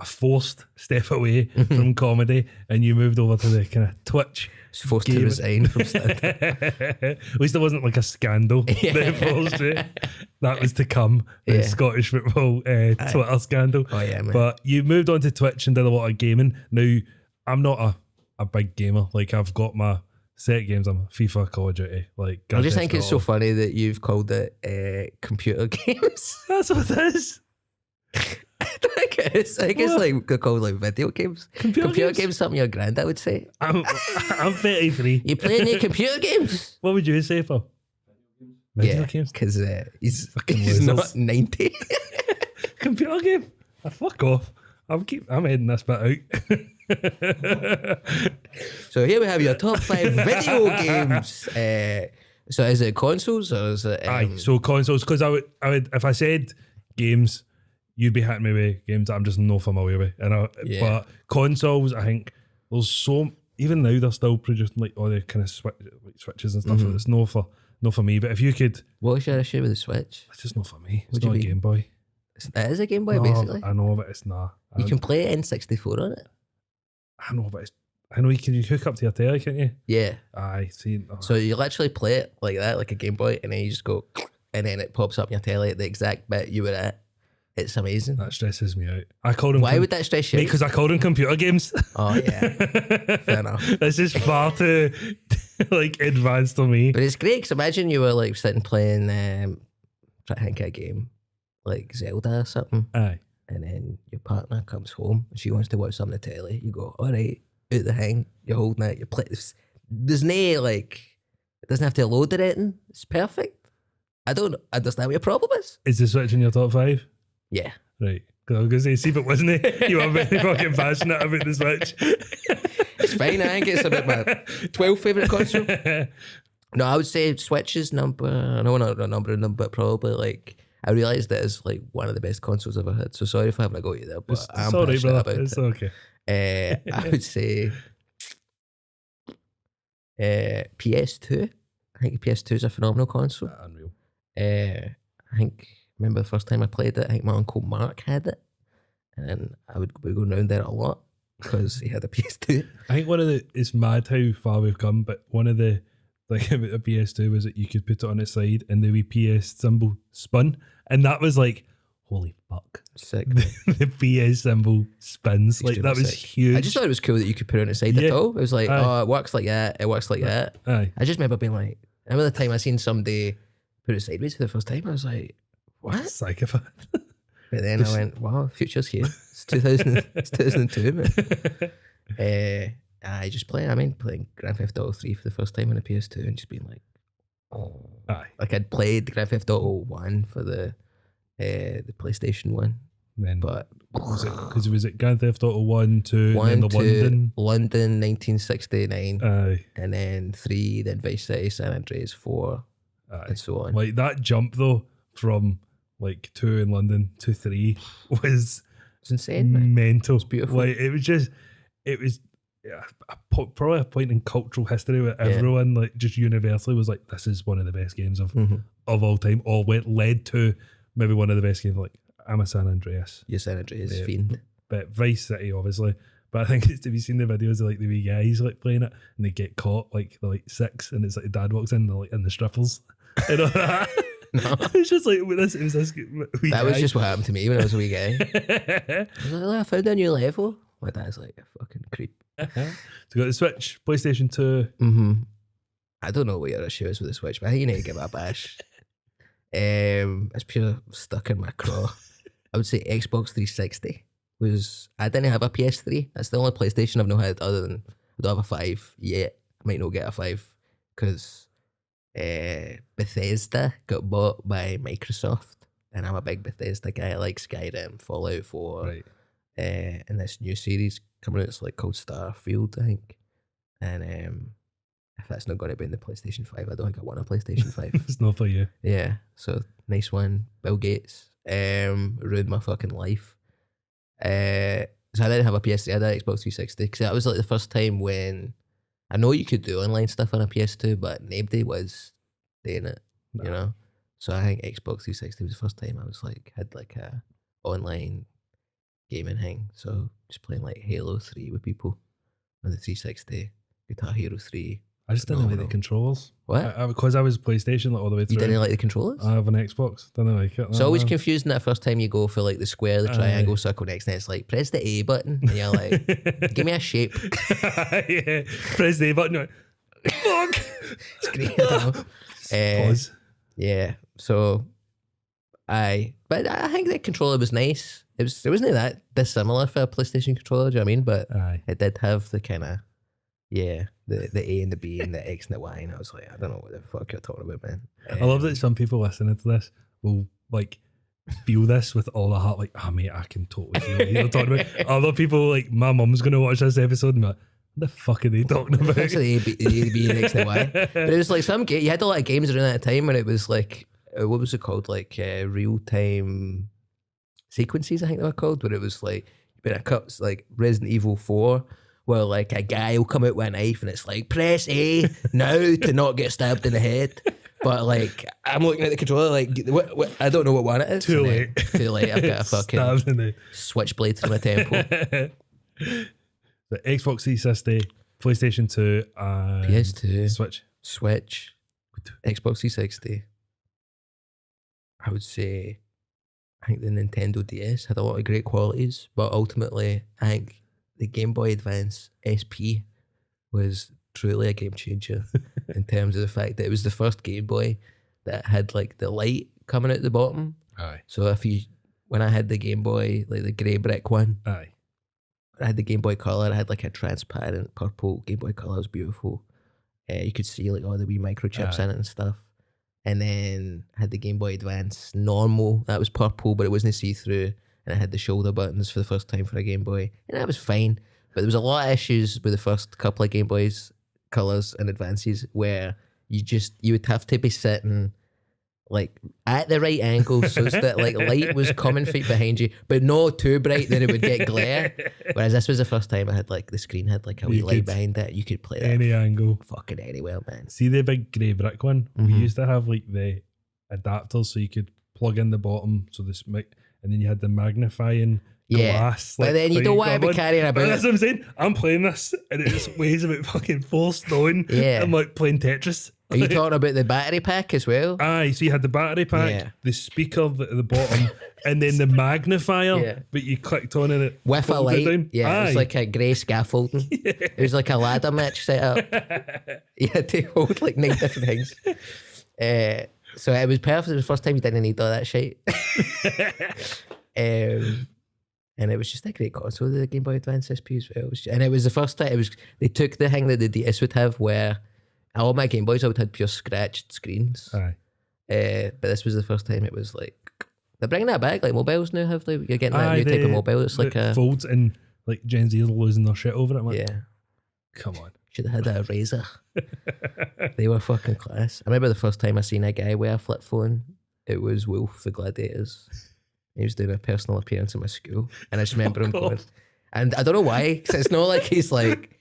a forced step away from comedy and you moved over to the kind of Twitch. It's forced to Game. resign from stand. At least there wasn't like a scandal that forced it. That was to come, the Yeah. Scottish football Twitter scandal. Oh yeah, man. But you moved on to Twitch and did a lot of gaming. Now, I'm not a big gamer. Like, I've got my set games. I'm FIFA, Call of Duty. Like, I just think it's so funny that you've called it computer games. That's what it is. I don't think it is. I think it's like they're called like video games. Computer games? games, something your granddad would say. I'm 33. You playing any computer games? What would you say for? Video Yeah, games? because he's Fucking he's losers. not 90. Computer game? Fuck off. I'm heading this bit out. So here we have your top 5 video games. So is it consoles or is it? Aye, so consoles, because I would, if I said games, you'd be hitting me with games that I'm just no familiar with. Yeah. But consoles, I think there's so, even now they're still producing like all the kind of switches and stuff. It's no for me. But if you could, What's your issue with the Switch? it's just not for me. It's Would you not a be- Game Boy. It is a Game Boy, No, basically. I know, but it's not. You can play N64 on it. I know, but I know you can hook up to your telly, can't you? Yeah. Aye, see. So you literally play it like that, like a Game Boy, and then you just go, and then it pops up on your telly at the exact bit you were at. It's amazing. That stresses me out. I call them. Why would that stress you out? Because I call them computer games. Oh yeah, fair enough. This is far too like advanced for me. But it's great because imagine you were like sitting playing, try to think of a game like Zelda or something, Aye. and then your partner comes home and she wants to watch something on the telly. You go, all right, out the hang, you're holding it, you play. There's no like, it doesn't have to load or anything. It's perfect. I don't understand what your problem is. Is the Switch in your top 5? Yeah. Right. Because I was going to say, see if it wasn't it, you were very fucking passionate about the Switch. It's fine. I think it's about my 12th favourite console. No, I would say Switch is number, I know not a number of them, but probably like, I realised that it's like one of the best consoles I've ever had. So sorry if I haven't got you there, but I'm It's all right, passionate brother. about It's it. okay. I would say PS2. I think PS2 is a phenomenal console. Unreal. I think, remember the first time I played it, I think my uncle Mark had it. And I would be going around there a lot because he had a PS2. I think it's mad how far we've come, but one of the like about a PS2 was that you could put it on its side and the wee PS symbol spun. And that was like, holy fuck. Sick. The PS symbol spins. Like, that was sick. huge. I just thought it was cool that you could put it on its side at all. It was like, Aye. oh, it works like that. It works like that. Aye. I just remember being like, I remember the time I seen somebody put it sideways for the first time. I was like, what? Psychopath. But then I went, wow, future's here. It's 2002, man. I just playing Grand Theft Auto 3 for the first time on a PS2 and just being like, oh. Aye. Like I'd played Grand Theft Auto 1 for the PlayStation 1. Then But was it Grand Theft Auto 1, 2, and then the London? London 1969. Aye. And then 3, then Vice City, San Andreas 4, Aye. and so on. Like that jump though from like 2 in London to 3 was It's insane, man. mental. It's beautiful. Like it was probably a point in cultural history where everyone like just universally was like, this is one of the best games of all time, or led to maybe one of the best games. Like, I'm a San Andreas. Your San Andreas fiend. But Vice City, obviously. But I think it's, have you seen the videos of like the wee guys like playing it and they get caught like they're like 6 and it's like dad walks in and they're like in the stripples and all that. No. It's just like it was this wee That guy. was just what happened to me when I was a wee guy. I was like, I found a new level. My dad's like, a fucking creep. So we got the Switch, PlayStation 2. I don't know what your issue is with the Switch, but I think you need to give it a bash. It's pure stuck in my craw. I would say Xbox 360 was. I didn't have a PS3. That's the only PlayStation I've not had other than I don't have a 5 yet. I might not get a 5 because Bethesda got bought by Microsoft, and I'm a big Bethesda guy. I like Skyrim, Fallout 4, Right. and this new series coming out. It's like called Starfield, I think. And if that's not going to be in the PlayStation 5, I don't think I want a PlayStation 5. It's not for you. Yeah, so nice one, Bill Gates. Ruined my fucking life. So I didn't have a PS3, I had an Xbox 360 because that was like the first time when I know you could do online stuff on a PS2, but nobody was doing it, you know. So I think Xbox 360 was the first time I was like had like a online gaming thing. So just playing like Halo 3 with people on the 360, Guitar Hero 3. I just didn't like the controllers. What? Because I was PlayStation like all the way through. You didn't like the controllers? I have an Xbox. Didn't like it. It's always confusing that first time you go for like the square, the triangle, circle, next, and it's like press the A button, and you're like, give me a shape. Yeah. Press the A button. You're like, fuck. It's great. I don't know. Pause. Yeah. So, but I think the controller was nice. It wasn't that dissimilar for a PlayStation controller. Do you know what I mean? But Aye. it did have the kind of the A and the B and the X and the Y, and I was like, I don't know what the fuck you're talking about, man. I love that some people listening to this will like feel this with all their heart, like, mate, I can totally feel what you're talking about. Other people, like my mum's gonna watch this episode and be like, what the fuck are they talking about? That's the A, B, and X and the Y. But it was like some game. You had a lot of games around that time when it was like, what was it called? Like real time sequences, I think they were called, where it was like been a cups like Resident Evil 4. Where like a guy will come out with a knife and it's like press A now to not get stabbed in the head. But like I'm looking at the controller like what I don't know what one it is. Too late. Too late. I've got a fucking Stabbed in the switchblade through my temple. The Xbox 360, PlayStation 2, and PS2, Switch, Xbox 360. I would say I think the Nintendo DS had a lot of great qualities, but ultimately I think the Game Boy Advance SP was truly a game changer in terms of the fact that it was the first Game Boy that had like the light coming out the bottom. Aye. So when I had the Game Boy, like the grey brick one, Aye. I had the Game Boy Color. I had like a transparent purple Game Boy Color. It was beautiful. You could see like all the wee microchips in it and stuff. And then I had the Game Boy Advance normal. That was purple, but it wasn't see-through. And I had the shoulder buttons for the first time for a Game Boy. And that was fine. But there was a lot of issues with the first couple of Game Boys Colors and Advances where you would have to be sitting like at the right angle so that like light was coming from behind you, but not too bright that it would get glare. Whereas this was the first time I had like the screen had like a wee light behind it. You could play that any angle, fucking anywhere, man. See the big grey brick one? We used to have like the adapters so you could plug in the bottom, so this mic, and then you had the magnifying glass. But then you don't want to be carrying about. That's what I'm saying. I'm playing this and it weighs about fucking 4 stone. Yeah. I'm like playing Tetris. Are you talking about the battery pack as well? Aye, so you had the battery pack, the speaker at the bottom, and then the magnifier, but you clicked on it with a light. Down. Yeah, it was like a grey scaffolding. It was like a ladder match set up. You had to hold like 9 different things. So it was perfect. It was the first time you didn't need all that shit. And it was just a great console, the Game Boy Advance SP as well. And it was the first time they took the thing that the DS would have, where all my Game Boys I would have pure scratched screens. Aye. But this was the first time it was like they're bringing that back. Like mobiles now have you're getting that new type of mobile. It's like a folds, and like Gen Z are losing their shit over it. I'm like, come on. Should have had a Razor. They were fucking class. I remember the first time I seen a guy wear a flip phone. It was Wolf the Gladiators. He was doing a personal appearance in my school, and I just remember him going. And I don't know why, because it's not like he's like,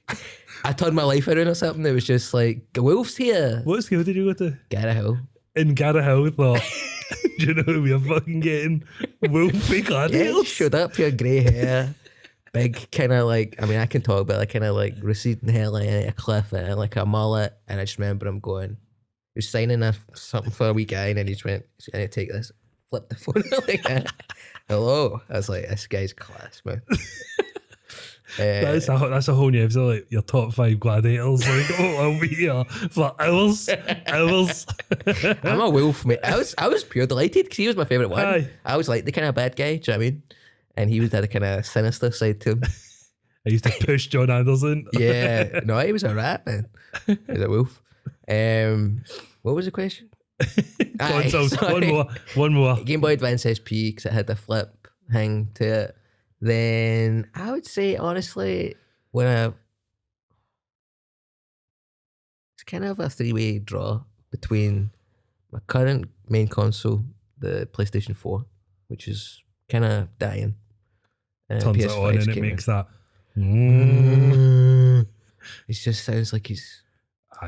I turned my life around or something. It was just like, Wolf's here. What school did you go to? Garra Hill. In Garra Hill, thought, do you know who we are fucking getting? Wolfie Gladiators? Yeah, showed up here, grey hair, big kind of like, I mean, I can talk, but like kind of like receding hairline and a cliff and like a mullet. And I just remember him going, he was signing something for a wee guy, and then he just went, I need to take this. Flip the phone like that. Hello. I was like, this guy's class, man. That's a whole new episode, like your top 5 gladiators. Like, I'll be here for hours. I'm a Wolf, mate. I was pure delighted because he was my favourite one. Aye. I was like the kind of bad guy, do you know what I mean? And he was had a kind of sinister side to him. I used to push John Anderson. Yeah. No, he was a rat, man. He was a wolf. What was the question? Consoles. One more. Game Boy Advance SP, because it had a flip thing to it. Then I would say, honestly, it's kind of a 3-way draw between my current main console, the PlayStation 4, which is kind of dying. Turns it on and it makes that. It just sounds like he's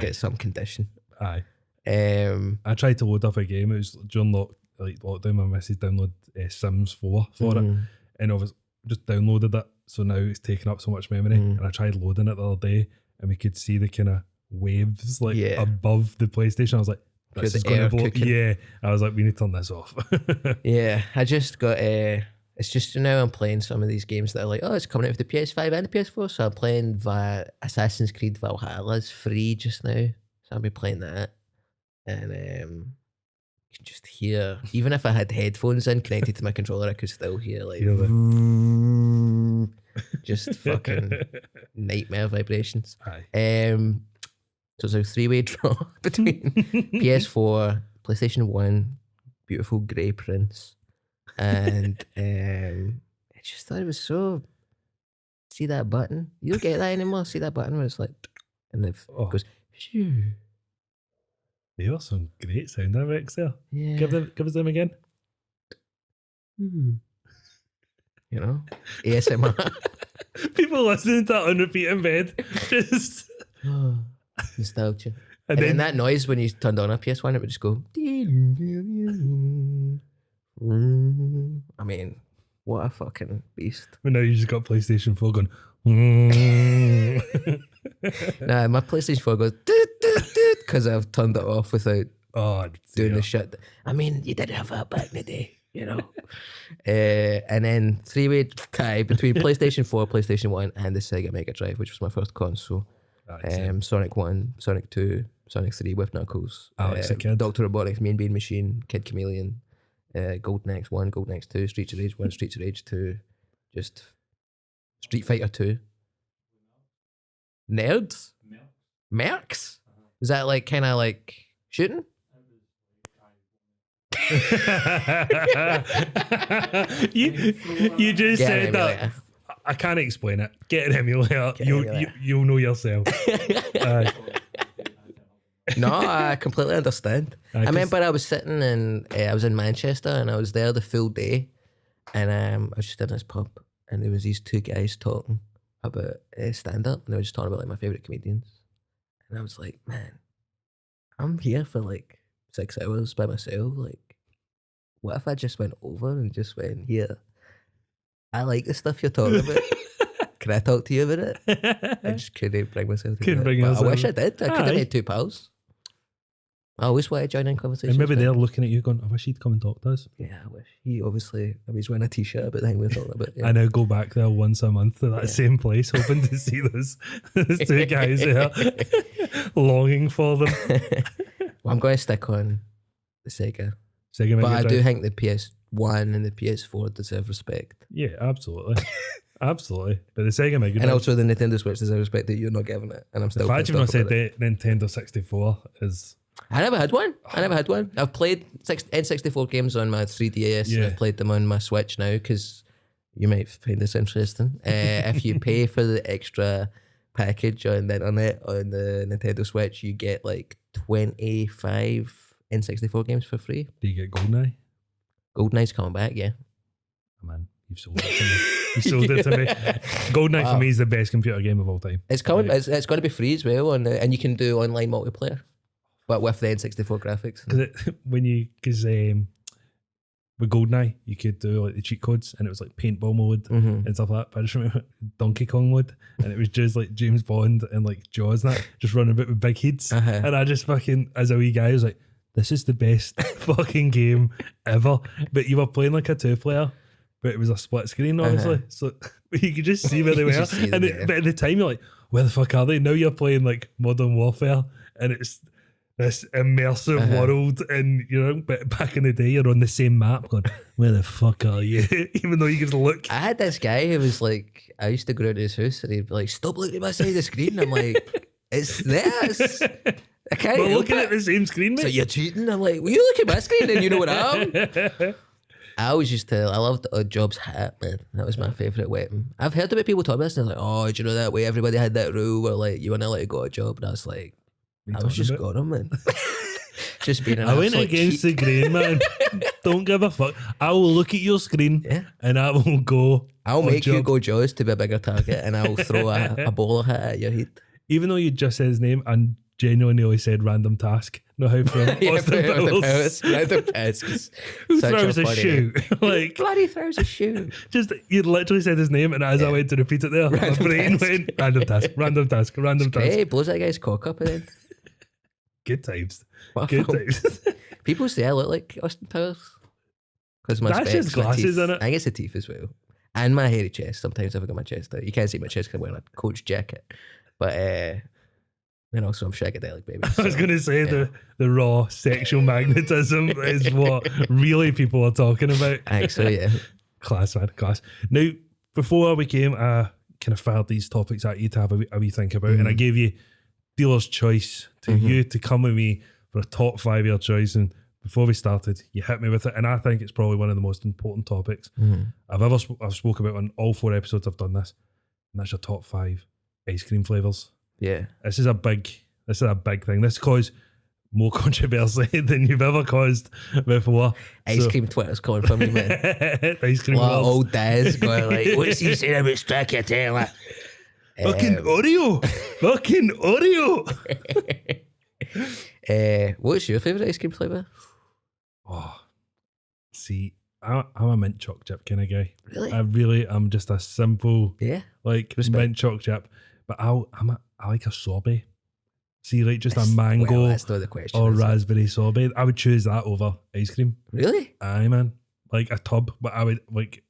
got some condition. Aye. I tried to load up a game. It was during lockdown. My missus downloaded Sims 4 for it, and I was just downloaded it. So now it's taking up so much memory. And I tried loading it the other day, and we could see the kind of waves above the PlayStation. I was like, this is going to blow. Yeah, I was like, we need to turn this off. Yeah, I just got it's just now I'm playing some of these games that are like, oh, it's coming out with the PS5 and the PS4. So I'm playing Assassin's Creed Valhalla. It's free just now, so I'll be playing that. And you can just hear, even if I had headphones in connected to my controller, I could still hear like just fucking nightmare vibrations. Aye. So it's a 3-way draw between PS4, PlayStation 1, beautiful grey prince, and I just thought it was so. See that button? You don't get that anymore. See that button where it's like, and it goes. Phew. They are some great sound effects there. Yeah. Give us them again. You know, ASMR. People listening to that on repeat in bed. Just nostalgia. And then that noise when you turned on a PS1, it would just go. I mean, what a fucking beast. But now you just got PlayStation 4 going. Nah, my PlayStation 4 goes because I've turned it off without doing the shit. I mean, you didn't have that back in the day, you know. And then 3-way tie between PlayStation 4, PlayStation 1, and the Sega Mega Drive, which was my first console. Sonic 1, Sonic 2, Sonic 3 with Knuckles, Alex the Kid, Dr. Robotnik, Mean Bean Machine, Kid Chameleon, Golden Axe 1, Golden Axe 2, Streets of Rage 1, Streets of Rage 2, just Street Fighter 2. Nerds? Mercs? Is that like kind of like shooting? you just said that. I can't explain it. Get an emulator. You'll know yourself. No, I completely understand. I remember I was sitting in, I was in Manchester and I was there the full day, and I was just in this pub and there was these two guys talking about stand-up, and they were just talking about like my favourite comedians. And I was like, man, I'm here for like 6 hours by myself. Like, what if I just went over and just went, here, I like the stuff you're talking about. Can I talk to you about it? I just couldn't bring myself to do it. But I wish I did. I could have made 2 pals. I always want to join in conversations. And maybe they're looking at you going, I wish he'd come and talk to us. Yeah, I wish. He obviously, he's wearing a t-shirt about the thing we're talking about. Yeah. I now go back there once a month to that same place, hoping to see those 2 guys there, longing for them. Well, I'm going to stick on the Sega. But I do think the PS1 and the PS4 deserve respect. Yeah, absolutely. Absolutely. But the Sega Mega Drive. And also the Nintendo Switch deserves respect that you're not giving it. And I'm still. The fact you've not said the Nintendo 64 is. I never had one. I've played N64 games on my 3DS. And I've played them on my Switch now because you might find this interesting. If you pay for the extra package on the internet on the Nintendo Switch, you get like 25 N64 games for free. Do you get GoldenEye? GoldenEye's coming back, yeah. Oh, man, you've sold it to me. You sold it to me. GoldenEye for me is the best computer game of all time. It's coming. It's going to be free as well, and you can do online multiplayer, but with the N64 graphics. Because with GoldenEye, you could do like the cheat codes, and it was like paintball mode and stuff like that. But I just remember Donkey Kong mode, and it was just like James Bond and like Jaws and that, just running about with big heads. And I just fucking, as a wee guy, I was like, this is the best fucking game ever. But you were playing like a 2-player, but it was a split screen, obviously. So you could just see where they were. But at the time, you're like, where the fuck are they? Now you're playing like Modern Warfare, and it's this immersive world, and but back in the day, you're on the same map going, where the fuck are you? Even though you could look. I had this guy who was like, I used to go to his house and he'd be like, stop looking at my side of the screen. I'm like, it's there. I can't. But looking at the same screen, mate. So you're cheating? I'm like, well, you look at my screen and you know what I am. I always I loved the Odd Jobs hat, man. That was my favourite weapon. I've heard about people talk about this and they're like, oh, do you know that way everybody had that rule where like you weren't allowed to go a job? And I was like, I was just got him, man. Just being I went against the grain, man. Don't give a fuck. I will look at your screen and I will go. I'll make you go Jaws to be a bigger target, and I'll throw a bowler hat at your head. Even though you just said his name and genuinely only said random task. No, how from Austin Powers. Random tasks. Who throws a shoe? Like bloody throws a shoe. Just you literally said his name, and as I went to repeat it there, my brain went random task, random task, random task. Hey, blows that guy's cock up and Good times. Good times. People say I look like Austin Powers because my that's just glasses in it. I think it's the teeth as well, and my hairy chest. Sometimes I've got my chest out. You can't see my chest because I'm wearing a Coach jacket, but so I'm shagadelic, baby. I was going to say the raw sexual magnetism is what really people are talking about. I think so, yeah. Class, man, class. Now, before we came, I kind of fired these topics at you to have a wee think about, and I gave you dealer's choice to you to come with me for a top 5-year choice. And before we started, you hit me with it, and I think it's probably one of the most important topics I've spoke about on all 4 episodes I've done this, and that's your top 5 ice cream flavours. Yeah, this is a big thing. This caused more controversy than you've ever caused before. Ice cream Twitter's coming from me, man. Ice cream. Old Daz going like, "What's he saying about Stracciatella?" Fucking Oreo, fucking Oreo. What's your favourite ice cream flavour? Oh, see, I'm a mint choc chip kind of guy. Really? I really am just a simple, mint choc chip. But I like a sorbet. See, like just a mango that's not the question, or raspberry sorbet. I would choose that over ice cream. Really? Aye, man. Like a tub, but I would like.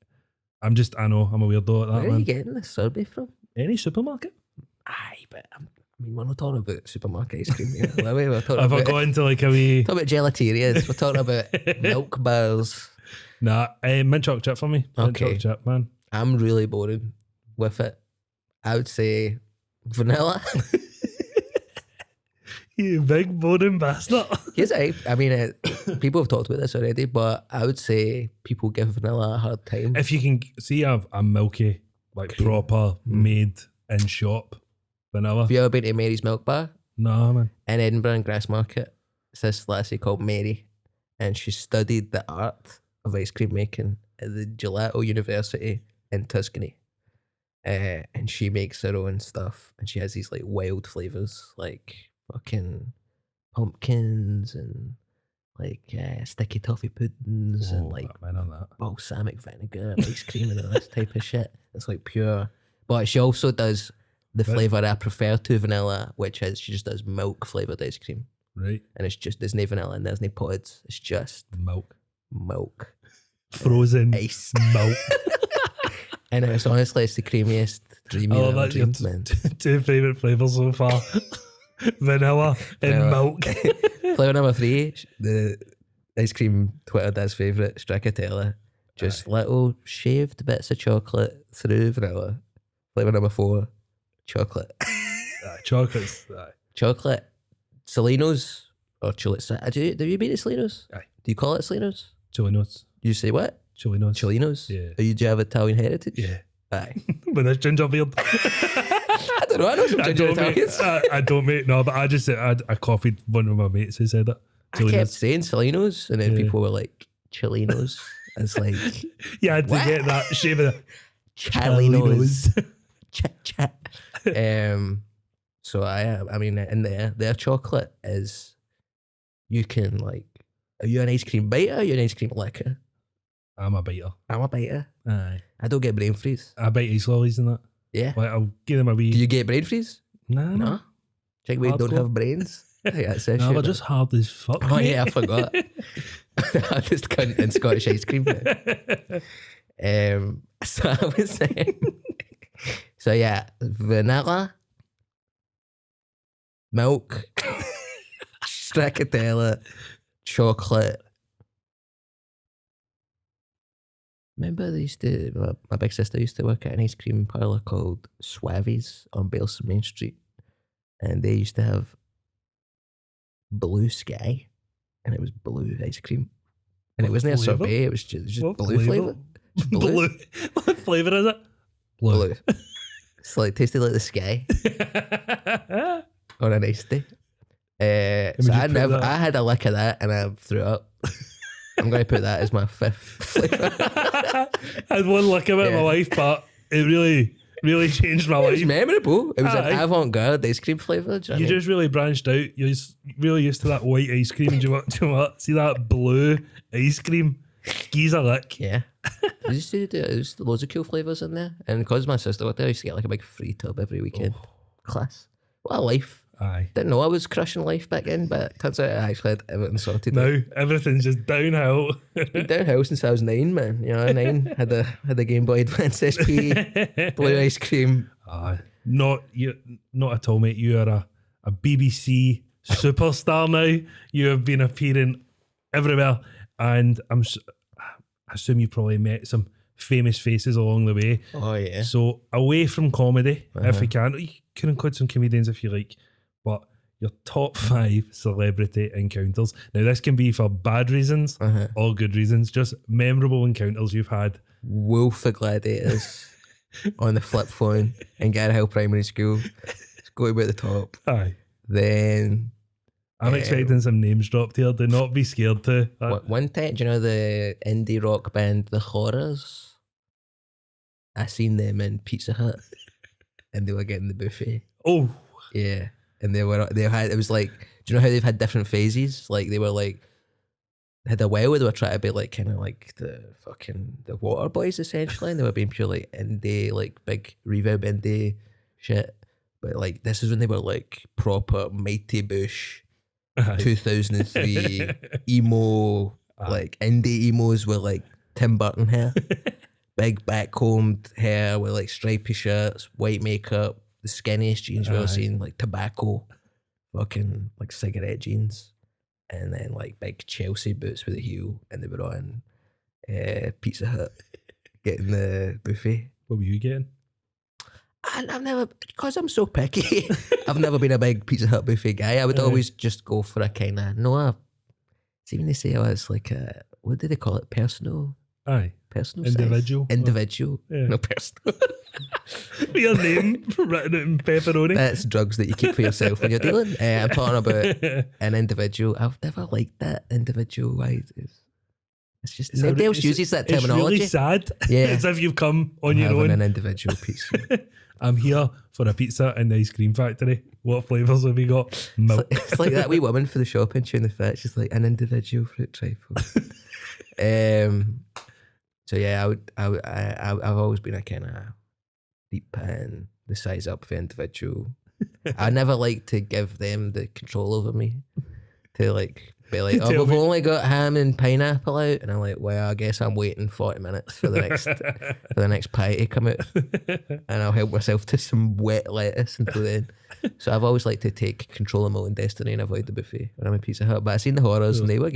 I know I'm a weirdo at that. Where are you getting the sorbet from? Any supermarket. Aye, but we're not talking about supermarket ice cream here. We're talking Have I gone into like a wee? Talking about gelaterias. We're talking about milk bars. Nah, mint choc chip for me. Mint choc chip, man. I'm really boring with it. I would say vanilla. You big boring bastard. Yes, people have talked about this already, but I would say people give vanilla a hard time. If you can see a milky, like cream, proper made in shop vanilla. Have you ever been to Mary's Milk Bar? No, man. In Edinburgh and Grassmarket. It's this lassie called Mary, and she studied the art of ice cream making at the Gelato University in Tuscany. And she makes her own stuff, and she has these like wild flavors, like fucking pumpkins and like sticky toffee puddings and like man on that. balsamic vinegar and ice cream and all this type of shit. It's like pure. But she also does the flavour I prefer to vanilla, which is she just does milk flavoured ice cream. Right. And it's just, there's no vanilla and there's no pods. It's just milk. Frozen Frozen ice. Milk. And it's honestly, it's the creamiest, dreamiest that's your dreamed, man. two favourite flavours so far. Vanilla and milk. Flavour number 3, the ice cream Twitter does favourite, stracciatella. Just little shaved bits of chocolate through vanilla. Flavour number 4, chocolate. Chocolates. Chocolate. Salinos or Cholinos. Do you mean it Salinos? Aye. Do you call it Salinos? Cholinos. Do you say what? Cholinos. Cholinos? Yeah. Do you have Italian heritage? Yeah. Aye. With this ginger beard. I don't know. I know some ginger Italians. I don't, mate. No, but I just said, I copied one of my mates who said that. I kept saying Salinos, and then people were like, Cholinos. It's like, you had to get that shape of the Cholinos. Chat. So I mean, in their chocolate is, you can like, are you an ice cream biter or are you an ice cream licker? I'm a biter. I'm a biter. Aye. I don't get brain freeze. I bite ice lollies and that. Yeah. Like, I'll give them a wee... Do you get brain freeze? Nah. No. Check we don't have brains. Yeah, that's no, they're just hard as fuck. Oh yeah, I forgot. I just cunt in Scottish ice cream. So I was saying. So yeah, vanilla, milk, stracciatella, chocolate. Remember they used to, my big sister used to work at an ice cream parlour called Swavies on Bailson Main Street. And they used to have Blue Sky, and it was blue ice cream. And it wasn't a sorbet, it was just blue flavour. Blue. What flavour is it? Blue. It's like, tasted like the sky on a nice day. So I had a lick of that and I threw it up. I'm going to put that as my 5th flavour. I had one lick of it in my life, but it really changed my life. It was memorable. It was an avant-garde ice cream flavour. You just really branched out. You're really used to that white ice cream. Do you know what? See that blue ice cream? Geez a lick. Yeah. There's loads of cool flavours in there. And because my sister worked there, I used to get like a big free tub every weekend. Class. What a life. Aye. Didn't know I was crushing life back then, but turns out I actually had everything sorted. Now everything's just downhill. Been downhill since I was 9, man. You know, 9 had the Game Boy Advance SP, blue ice cream. Not at all, mate. You are a BBC superstar now. You have been appearing everywhere, and I assume you probably met some famous faces along the way. Oh yeah. So away from comedy, if we can, you can include some comedians if you like. But your top 5 celebrity encounters. Now, this can be for bad reasons or good reasons, just memorable encounters you've had. Wolf of Gladiators on the flip phone in Garhill Primary School. It's got to be at the top. Aye. Then... I'm expecting some names dropped here. Do not be scared to. One time, do you know the indie rock band The Horrors? I seen them in Pizza Hut and they were getting the buffet. Oh. Yeah. And it was like, do you know how they've had different phases? Like they were like, had a while where they were trying to be like kind of like the Water Boys essentially, and they were being pure like indie, like big reverb indie shit. But like this is when they were like proper Mighty Bush 2003 emo, like indie emos with like Tim Burton hair, big backcombed hair with like stripy shirts, white makeup. The skinniest jeans you've ever seen, like tobacco, fucking like cigarette jeans, and then like big Chelsea boots with a heel, and they were on Pizza Hut getting the buffet. What were you getting? I've never, because I'm so picky, I've never been a big Pizza Hut buffet guy. I would always just go for a kind of, it's even they say, it's like a, what do they call it, personal Aye. Personal Individual. size. Individual. Yeah. No personal. Your name written out in pepperoni. That's drugs that you keep for yourself when you're dealing. I'm talking about an individual. I've never liked that individual. Why? It's just nobody else uses that terminology. It's really sad. Yeah. It's if you've come on your Having own. an individual piece. I'm here for a pizza in the ice cream factory. What flavours have we got? Milk. It's like that wee woman for the shopping tune the fit. She's like an individual fruit trifle. So yeah, I've always been a kind of deep in the size up for individual. I never like to give them the control over me to like be like, oh, we've only got ham and pineapple out, and I'm like, well, I guess I'm waiting 40 minutes for the next pie to come out, and I'll help myself to some wet lettuce until then. So I've always liked to take control of my own destiny and avoid the buffet when I'm in Pizza Hut. But I seen the horrors and they were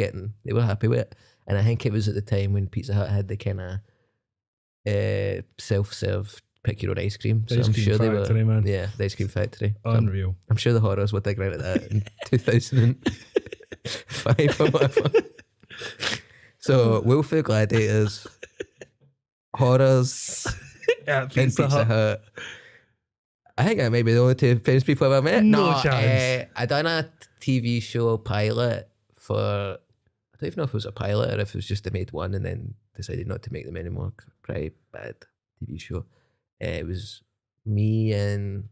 happy with it, and I think it was at the time when Pizza Hut had the kind of self-serve pick your own ice cream. So I'm sure they were, man. yeah, the ice cream factory. Unreal. So I'm sure the horrors would dig right at that in 2005 or whatever. So Wolf of Gladiators, horrors, Yeah, and Pizza Hut. Hut. I think I may be the only two famous people I've ever met. No chance. I done a TV show pilot for, I don't even know if it was a pilot or if it was just they made one and then decided not to make them anymore. Pretty bad TV show. It was me and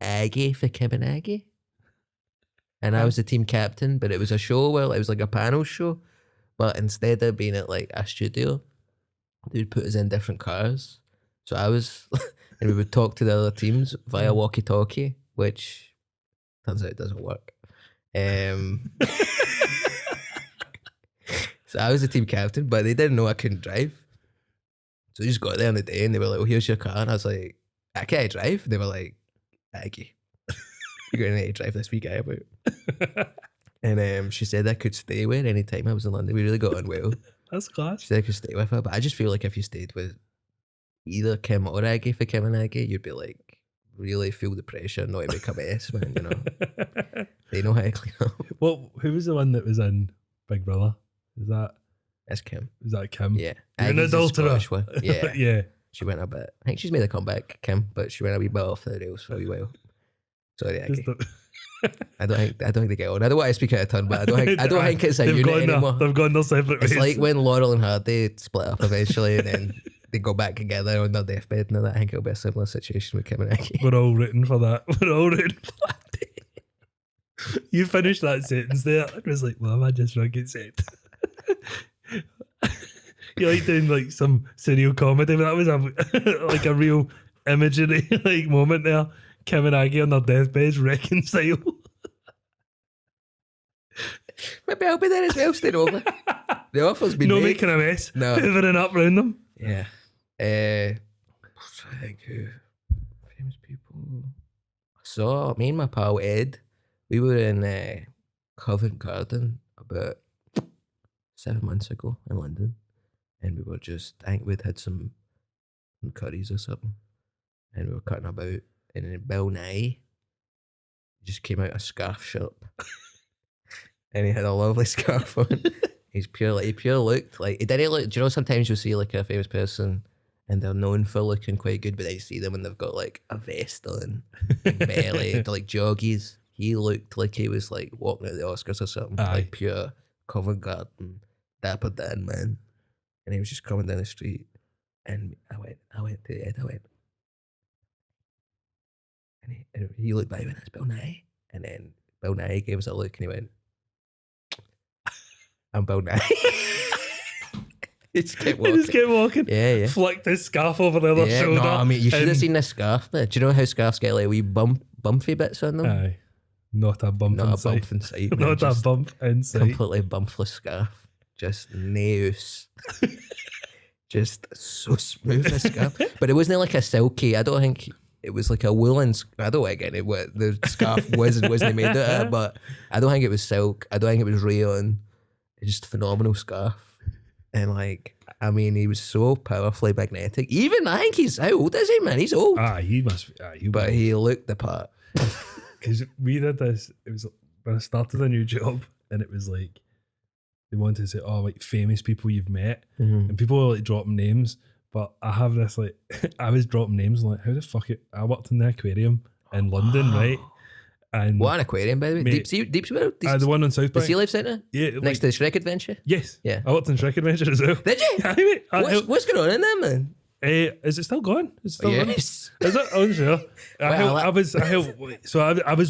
Aggie for Kim and Aggie. And I was the team captain, but it was a show where it was like a panel show. But instead of being at like a studio, they would put us in different cars. So I was, and we would talk to the other teams via walkie-talkie, which turns out it doesn't work. So I was the team captain, but they didn't know I couldn't drive. So we just got there on the day and they were like, oh, here's your car. And I was like, can I drive? And they were like, Aggie, you're going to need to drive this wee guy about. And she said I could stay with her any time I was in London. We really got on well. That's class. She said I could stay with her, but I just feel like if you stayed with either Kim or Aggie for Kim and Aggie, you'd be like, really feel the pressure not to make a mess, man, you know. They know how to clean up. Well, who was the one that was in Big Brother? That's Kim. Is that Kim? Yeah. You're an Aggie's the adulterer. Scottish one. Yeah. Yeah. She went a bit, I think she's made a comeback, Kim, but she went a wee bit off the rails for a wee while. Sorry, Aggie. I don't think they get on. I don't want to speak out of turn, but I don't think it's a unit anymore. They've gone their separate ways. It's like when Laurel and Hardy split up eventually and then they go back together on their deathbed and all that. I think it'll be a similar situation with Kim and Aggie. We're all rooting for that. We're all rooting for that. You finished that sentence there. I was like, well, am I just fucking said? You like doing like some surreal comedy, but that was like a real imagery like moment there. Kim and Aggie on their deathbeds reconcile. Maybe I'll be there as well, staying over. The offer's been made. Making a mess. No. Hoovering up round them. Yeah. I think who? Famous people. I saw me and my pal Ed. We were in Covent Garden about 7 months ago in London. And we were just, I think we'd had some curries or something. And we were cutting about. And then Bill Nye just came out a scarf shop. And he had a lovely scarf on. He pure looked like, he didn't look, do you know sometimes you'll see like a famous person and they're known for looking quite good, but then you see them and they've got like a vest on, big belly, they're like joggies. He looked like he was like walking at the Oscars or something. Aye. Like pure Covent Garden, dapper Dan, man. And he was just coming down the street and I went to Ed, and he looked back and that's Bill Nye. And then Bill Nye gave us a look and he went, I'm Bill Nye. He just kept walking. Yeah. Flicked his scarf over the other shoulder. No, I mean, you should have seen this scarf. Man. Do you know how scarves get like wee bumpy bits on them? Aye. Not a bump Not inside. a bump inside. Not a bump inside. Completely bumpless scarf. Just nails. Just so smooth a scarf. But it wasn't like a silky, I don't think it was like a woolen, I don't know again what the scarf wasn't made out of, but I don't think it was silk. I don't think it was rayon. It's just a phenomenal scarf. And like, I mean, he was so powerfully magnetic. Even, I think he's, how old is he, man? He's old. He must be. But he looked the part. Because we did this, it was when I started a new job, and it was like, they wanted to say, oh, like famous people you've met, and people were like dropping names. But I have this like, I was dropping names, and like, how the fuck I worked in the aquarium in London, right? And what an aquarium, by the way. mate, Deep Sea World? the one on South The Bank. Sea Life Centre? Yeah, Next to the Shrek Adventure? Yes. Yeah. I worked in Shrek Adventure as well. Did you? Yeah, mate. What's going on in there, man? Is it still going? Is it still going? Yes. Is it? I'm sure. I was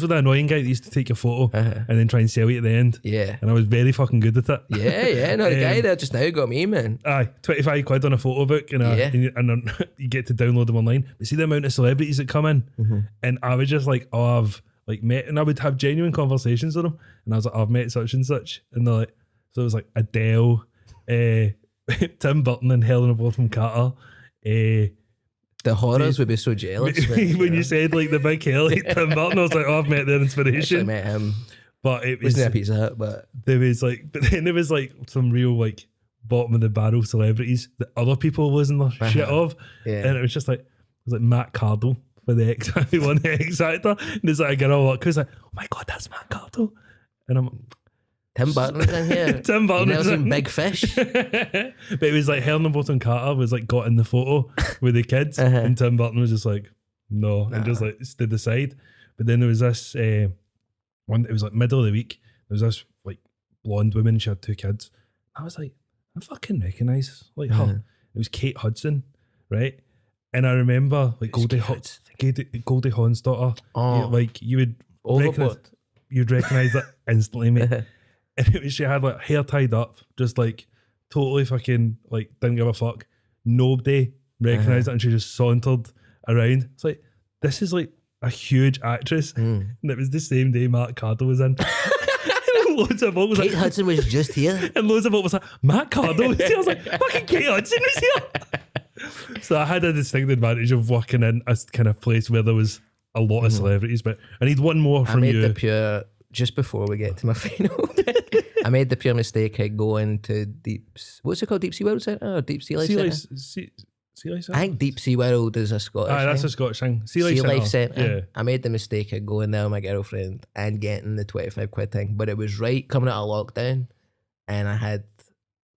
with an annoying guy that used to take your photo and then try and sell you at the end. Yeah. And I was very fucking good at it. Yeah. No, the guy there just now got me, man. Aye, 25 quid on a photo book and you get to download them online. But see the amount of celebrities that come in, and I was just like, oh, I've like met, and I would have genuine conversations with them, and I was like, oh, I've met such and such, and they're like, so it was like Adele, Tim Burton and Helena Bonham Carter. The horrors would be so jealous. When you said like the big hair like Tim Burton, I was like, oh, I've met their inspiration. I met him. But it was Wasn't a Pizza Hut, but there was like, but then there was like some real like bottom of the barrel celebrities that other people was in the shit of, and it was just like, it was like Matt Cardle for the X, he won the X Factor, and there's like a girl like, who's like, oh my god, that's Matt Cardle, and I'm. Tim Burton's in here. Tim Burton is in in Big Fish. But it was like Helena Bonham Carter was like got in the photo with the kids, and Tim Burton was just like no, and just like stood aside. But then there was this one. It was like middle of the week. There was this like blonde woman. She had 2 kids. I was like, I fucking recognise like her. It was Kate Hudson, right? And I remember like Goldie Hawn's daughter. Oh, like you would Overboard. You'd recognise that instantly, mate. And it was, she had like hair tied up, just like totally fucking like didn't give a fuck. Nobody recognised it, and she just sauntered around. It's like, this is like a huge actress, and it was the same day Matt Cardle was in. And loads of was Kate like, Hudson was just here. and loads of was like, Matt Cardle was here. I was like, fucking Kate Hudson was here. So I had a distinct advantage of working in a kind of place where there was a lot of celebrities. But I need one more from you. Just before we get to my final, I made the pure mistake of going to what's it called? Deep Sea World Centre or Deep Sea Life Centre? Sea Life Centre? I think Deep Sea World is a Scottish thing. That's a Scottish thing. Sea Life Centre. Yeah. I made the mistake of going there with my girlfriend and getting the 25 quid thing, but it was right coming out of lockdown, and I had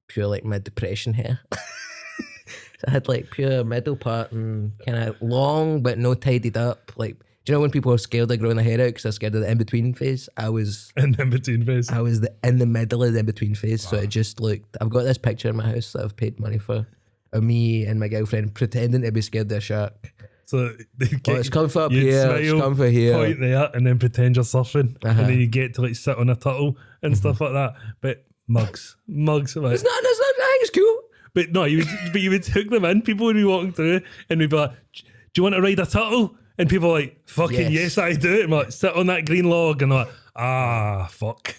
pure like mid-depression hair. So I had like pure middle part and kind of long but no tidied up, like. Do you know when people are scared of growing their hair out because they're scared of the in-between phase? I was in the in-between phase. I was in the middle of the in-between phase. Wow. So it just looked... I've got this picture in my house that I've paid money for, of me and my girlfriend pretending to be scared of a shark. So it's come for up here, it's come for here. Point there and then pretend you're surfing. And then you get to like sit on a turtle and stuff like that. But mugs. Like, it's not, I think it's cool. But no, you would hook them in. People would be walking through and we'd be like, do you want to ride a turtle? And people are like, fucking yes, I do. And I'm like, sit on that green log. And they're like, fuck.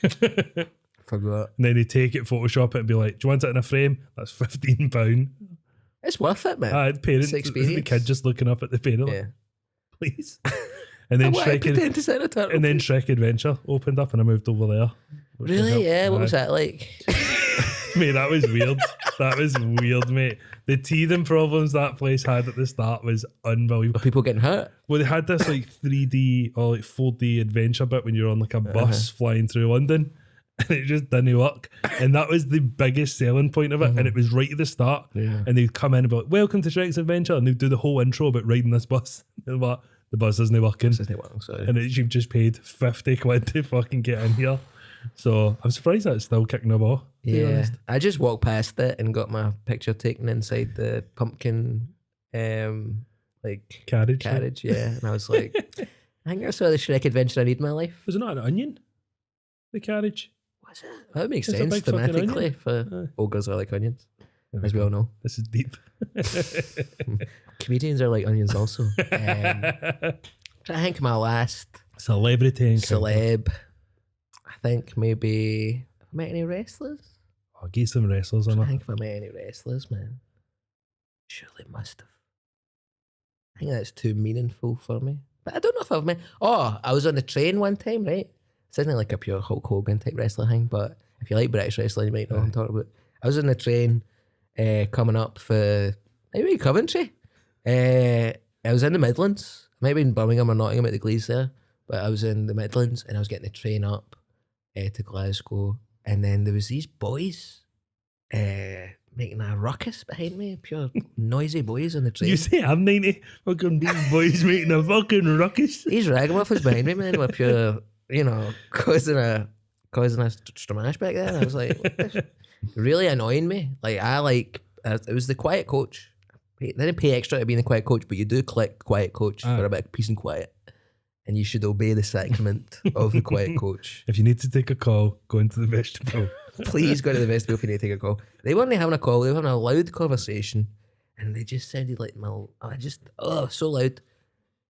Forgot. And then they take it, Photoshop it, and be like, do you want it in a frame? That's £15. It's worth it, man. Parents, the kid just looking up at the parent, like, please. And then Shrek Adventure opened up and I moved over there. Really? Yeah. What was that like? Mate, that was weird. That was weird, mate. The teething problems that place had at the start was unbelievable. Were people getting hurt? Well, they had this like 3D or like 4D adventure bit when you're on like a bus flying through London, and it just didn't work. And that was the biggest selling point of it. And it was right at the start. Yeah. And they'd come in and be like, welcome to Shrek's Adventure. And they'd do the whole intro about riding this bus. And like, the bus isn't working. And you've just paid 50 quid to fucking get in here. So I'm surprised that's still kicking a ball. Yeah, I just walked past it and got my picture taken inside the pumpkin, like carriage. Yeah, and I was like, I think I saw the Shrek Adventure I need in my life. Was it not an onion? The carriage. Was it? That makes sense thematically for ogres are like onions, as we all know. This is deep. Comedians are like onions also. I think my last celeb. I think maybe have I met any wrestlers? I'll get some wrestlers on it. I think if I met any wrestlers, man, surely must have. I think that's too meaningful for me. But I don't know if I've met. Oh, I was on the train one time, right? This isn't like a pure Hulk Hogan type wrestler thing, but if you like British wrestling, you might know what I'm talking about. I was on the train coming up for maybe Coventry. I was in the Midlands. Maybe in Birmingham or Nottingham at the Glees there, but I was in the Midlands and I was getting the train up to Glasgow, And then there was these boys making a ruckus behind me, pure noisy boys on the train. You say I'm 90, fucking these boys making a fucking ruckus. These ragamuffins behind me, man, were pure, causing a stramash back there. And I was like, really annoying me. Like, it was the quiet coach. They didn't pay extra to be in the quiet coach, but you do click quiet coach for a bit of peace and quiet. And you should obey the sacrament of the quiet coach. If you need to take a call, go into the vestibule. Please go to the vestibule if you need to take a call. They weren't having a call, they were having a loud conversation. And they just sounded like so loud.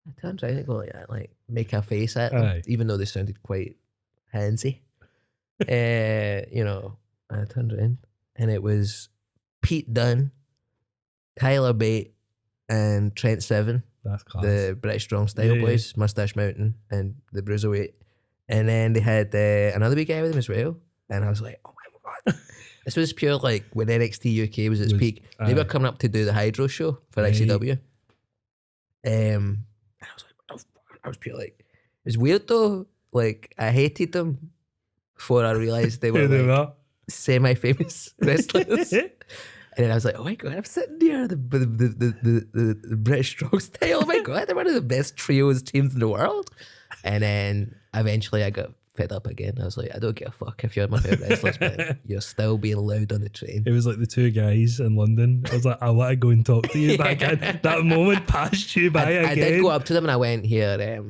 I turned around and go like that, like make a face at them, even though they sounded quite handsy. I turned around and it was Pete Dunne, Tyler Bate, and Trent Seven. That's class. The British Strong Style boys, Mustache Mountain, and the Bruiserweight. And then they had another big guy with them as well. And I was like, oh my God. This was pure like when NXT UK was at its peak. They were coming up to do the Hydro show for ICW. And I was like, what the fuck? I was pure like, it was weird though. Like, I hated them before I realised they were semi-famous wrestlers. And then I was like, oh my God, I'm sitting near the British Strong Style. Oh my God, they're one of the best trios teams in the world. And then eventually I got fed up again. I was like, I don't give a fuck if you're my favourite wrestlers, but you're still being loud on the train. It was like the two guys in London. I was like, I want to go and talk to you. That moment passed you by again. I did go up to them and I went, here,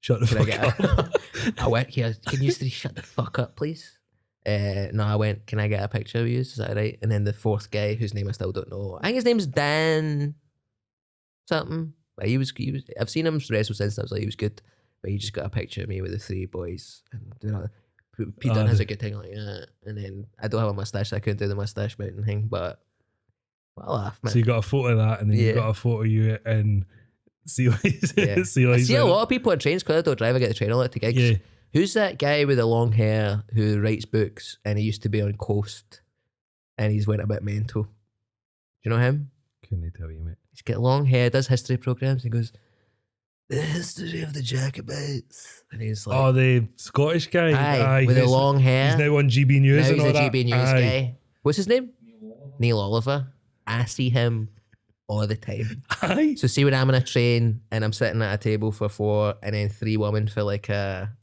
shut the fuck up. I went, here, can you shut the fuck up, please? No, I went, can I get a picture of you? Is that right? And then the fourth guy, whose name I still don't know. I think his name's Dan something. But he was I've seen him wrestle since. I was like, he was good. But he just got a picture of me with the three boys. And Pete Dunne has a good thing like that. And then I don't have a mustache, so I couldn't do the mustache mountain thing. But what a laugh, man. So you got a photo of that, and then you got a photo of you in Sea Lice. I see a lot of people on trains because I don't drive. I get the train a lot to gigs. Yeah. Who's that guy with the long hair who writes books and he used to be on Coast and he's went a bit mental? Do you know him? Couldn't tell you, mate. He's got long hair, does history programs, and he goes, the history of the Jacobites. And he's like, oh, the Scottish guy? Aye, with the long hair. He's now on GB News now and all that. He's a GB News guy. What's his name? Neil Oliver. I see him all the time. Aye. So see when I'm on a train and I'm sitting at a table for four and then three women for like a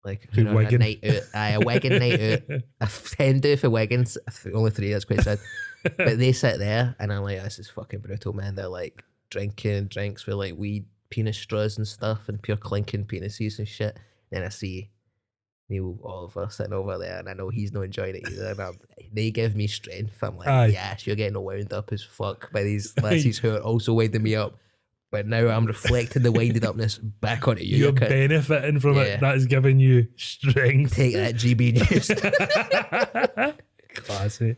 night out. Aye, a Wigan night out. A 10 do for Wiggins. Only three, that's quite sad. But they sit there and I'm like, this is fucking brutal, man. They're like drinking drinks with like weed, penis straws and stuff and pure clinking penises and shit. Then I see Neil Oliver sitting over there and I know he's not enjoying it either. And they give me strength. I'm like, yes, you're getting all wound up as fuck by these lassies who are also winding me up. But now I'm reflecting the winded upness back onto you. You're benefiting from it. That is giving you strength. Take that, GB News. Classy.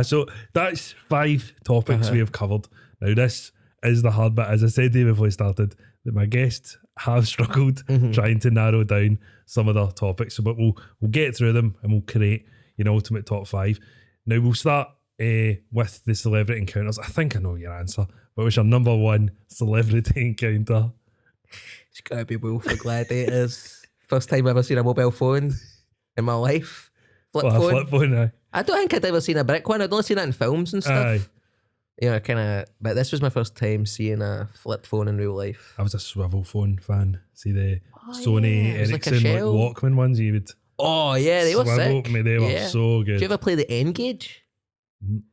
So that's 5 topics we have covered. Now this is the hard bit. As I said to you before we started, that my guests have struggled trying to narrow down some of the topics. But we'll get through them and we'll create an ultimate top 5. Now we'll start with the celebrity encounters. I think I know your answer. But what's your number 1 celebrity encounter? It's got to be Wolf for Gladiators. First time I've ever seen a mobile phone in my life. Flip phone, aye. I don't think I'd ever seen a brick one. I'd only seen that in films and stuff. Aye. You know, but this was my first time seeing a flip phone in real life. I was a swivel phone fan. See the Sony Ericsson like Walkman ones you would... Oh yeah, they were sick. They were so good. Did you ever play the N-Gage?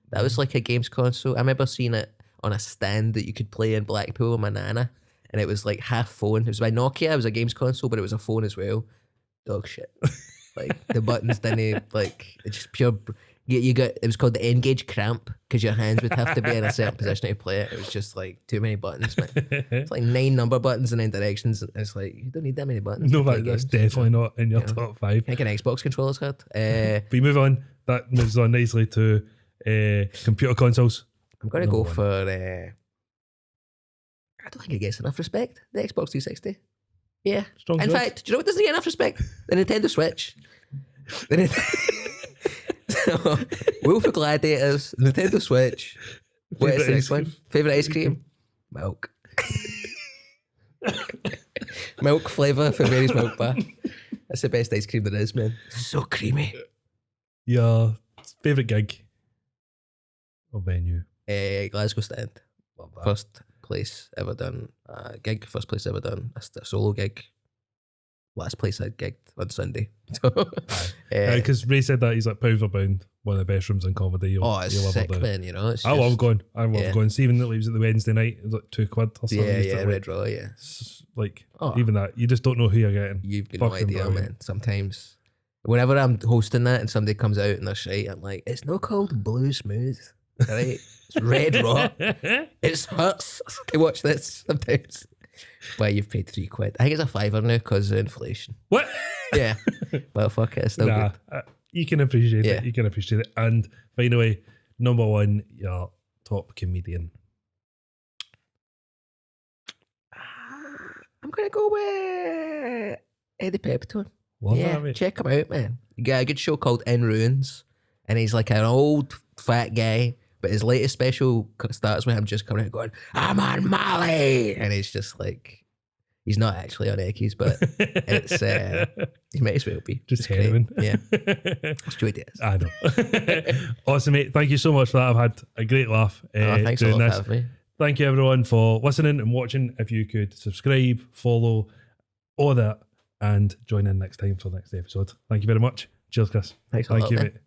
That was like a games console. I remember seeing it on a stand that you could play in Blackpool with my nana, and it was like half phone. It was by Nokia. It was a games console, but it was a phone as well. Dog shit. Like the buttons didn't like it's just pure. You got it was called the N-Gage cramp because your hands would have to be in a certain position to play it. It was just like too many buttons, man. It's like 9 number buttons and 9 directions. It's like you don't need that many buttons. No, but that's definitely not in your top 5. I think an Xbox controller's hard. If we move on, that moves on nicely to computer consoles. I'm going to go for, I don't think it gets enough respect. The Xbox 360. Yeah. Strong in fact, do you know what doesn't get enough respect? The Nintendo Switch. So, Wolf of Gladiators, Nintendo Switch. What is the next one? Favourite ice cream? Milk. Milk flavour for Mary's Milk Bar. That's the best ice cream there is, man. So creamy. Yeah. Favourite gig or venue? Glasgow Stand. First place ever done gig. First place ever done a solo gig. Last place I gigged on Sunday. Because Ray said that he's like Powder Bound, one of the best rooms in comedy. It's sick, man. You know, it's I love going. I love going. See, even though it was at the Wednesday night, it was like £2 or something. Yeah, Red Raw, yeah. Like, even that, you just don't know who you're getting. You've got no idea, man. Sometimes, whenever I'm hosting that and somebody comes out and they're shite, I'm like, it's not called Blue Smooth, right? It's Red Raw. It hurts to watch this sometimes. But you've paid £3. I think it's a £5 now because of inflation. What? Yeah. But fuck it, it's still good. You can appreciate it. You can appreciate it. And finally, number one, your top comedian. I'm going to go with Eddie Pepitone. Love that, mate. Check him out, man. You got a good show called In Ruins. And he's like an old fat guy. But his latest special starts with him just coming out going, I'm on Molly. And he's just like, he's not actually on Eckies, but it's, he might as well be. Just heroin. Yeah. That's what it is. I know. Awesome, mate. Thank you so much for that. I've had a great laugh thanks a doing lot this. for having me. Thank you, everyone, for listening and watching. If you could subscribe, follow, all that, and join in next time for the next episode. Thank you very much. Cheers, Chris. Thanks a Thank lot, you, man. mate.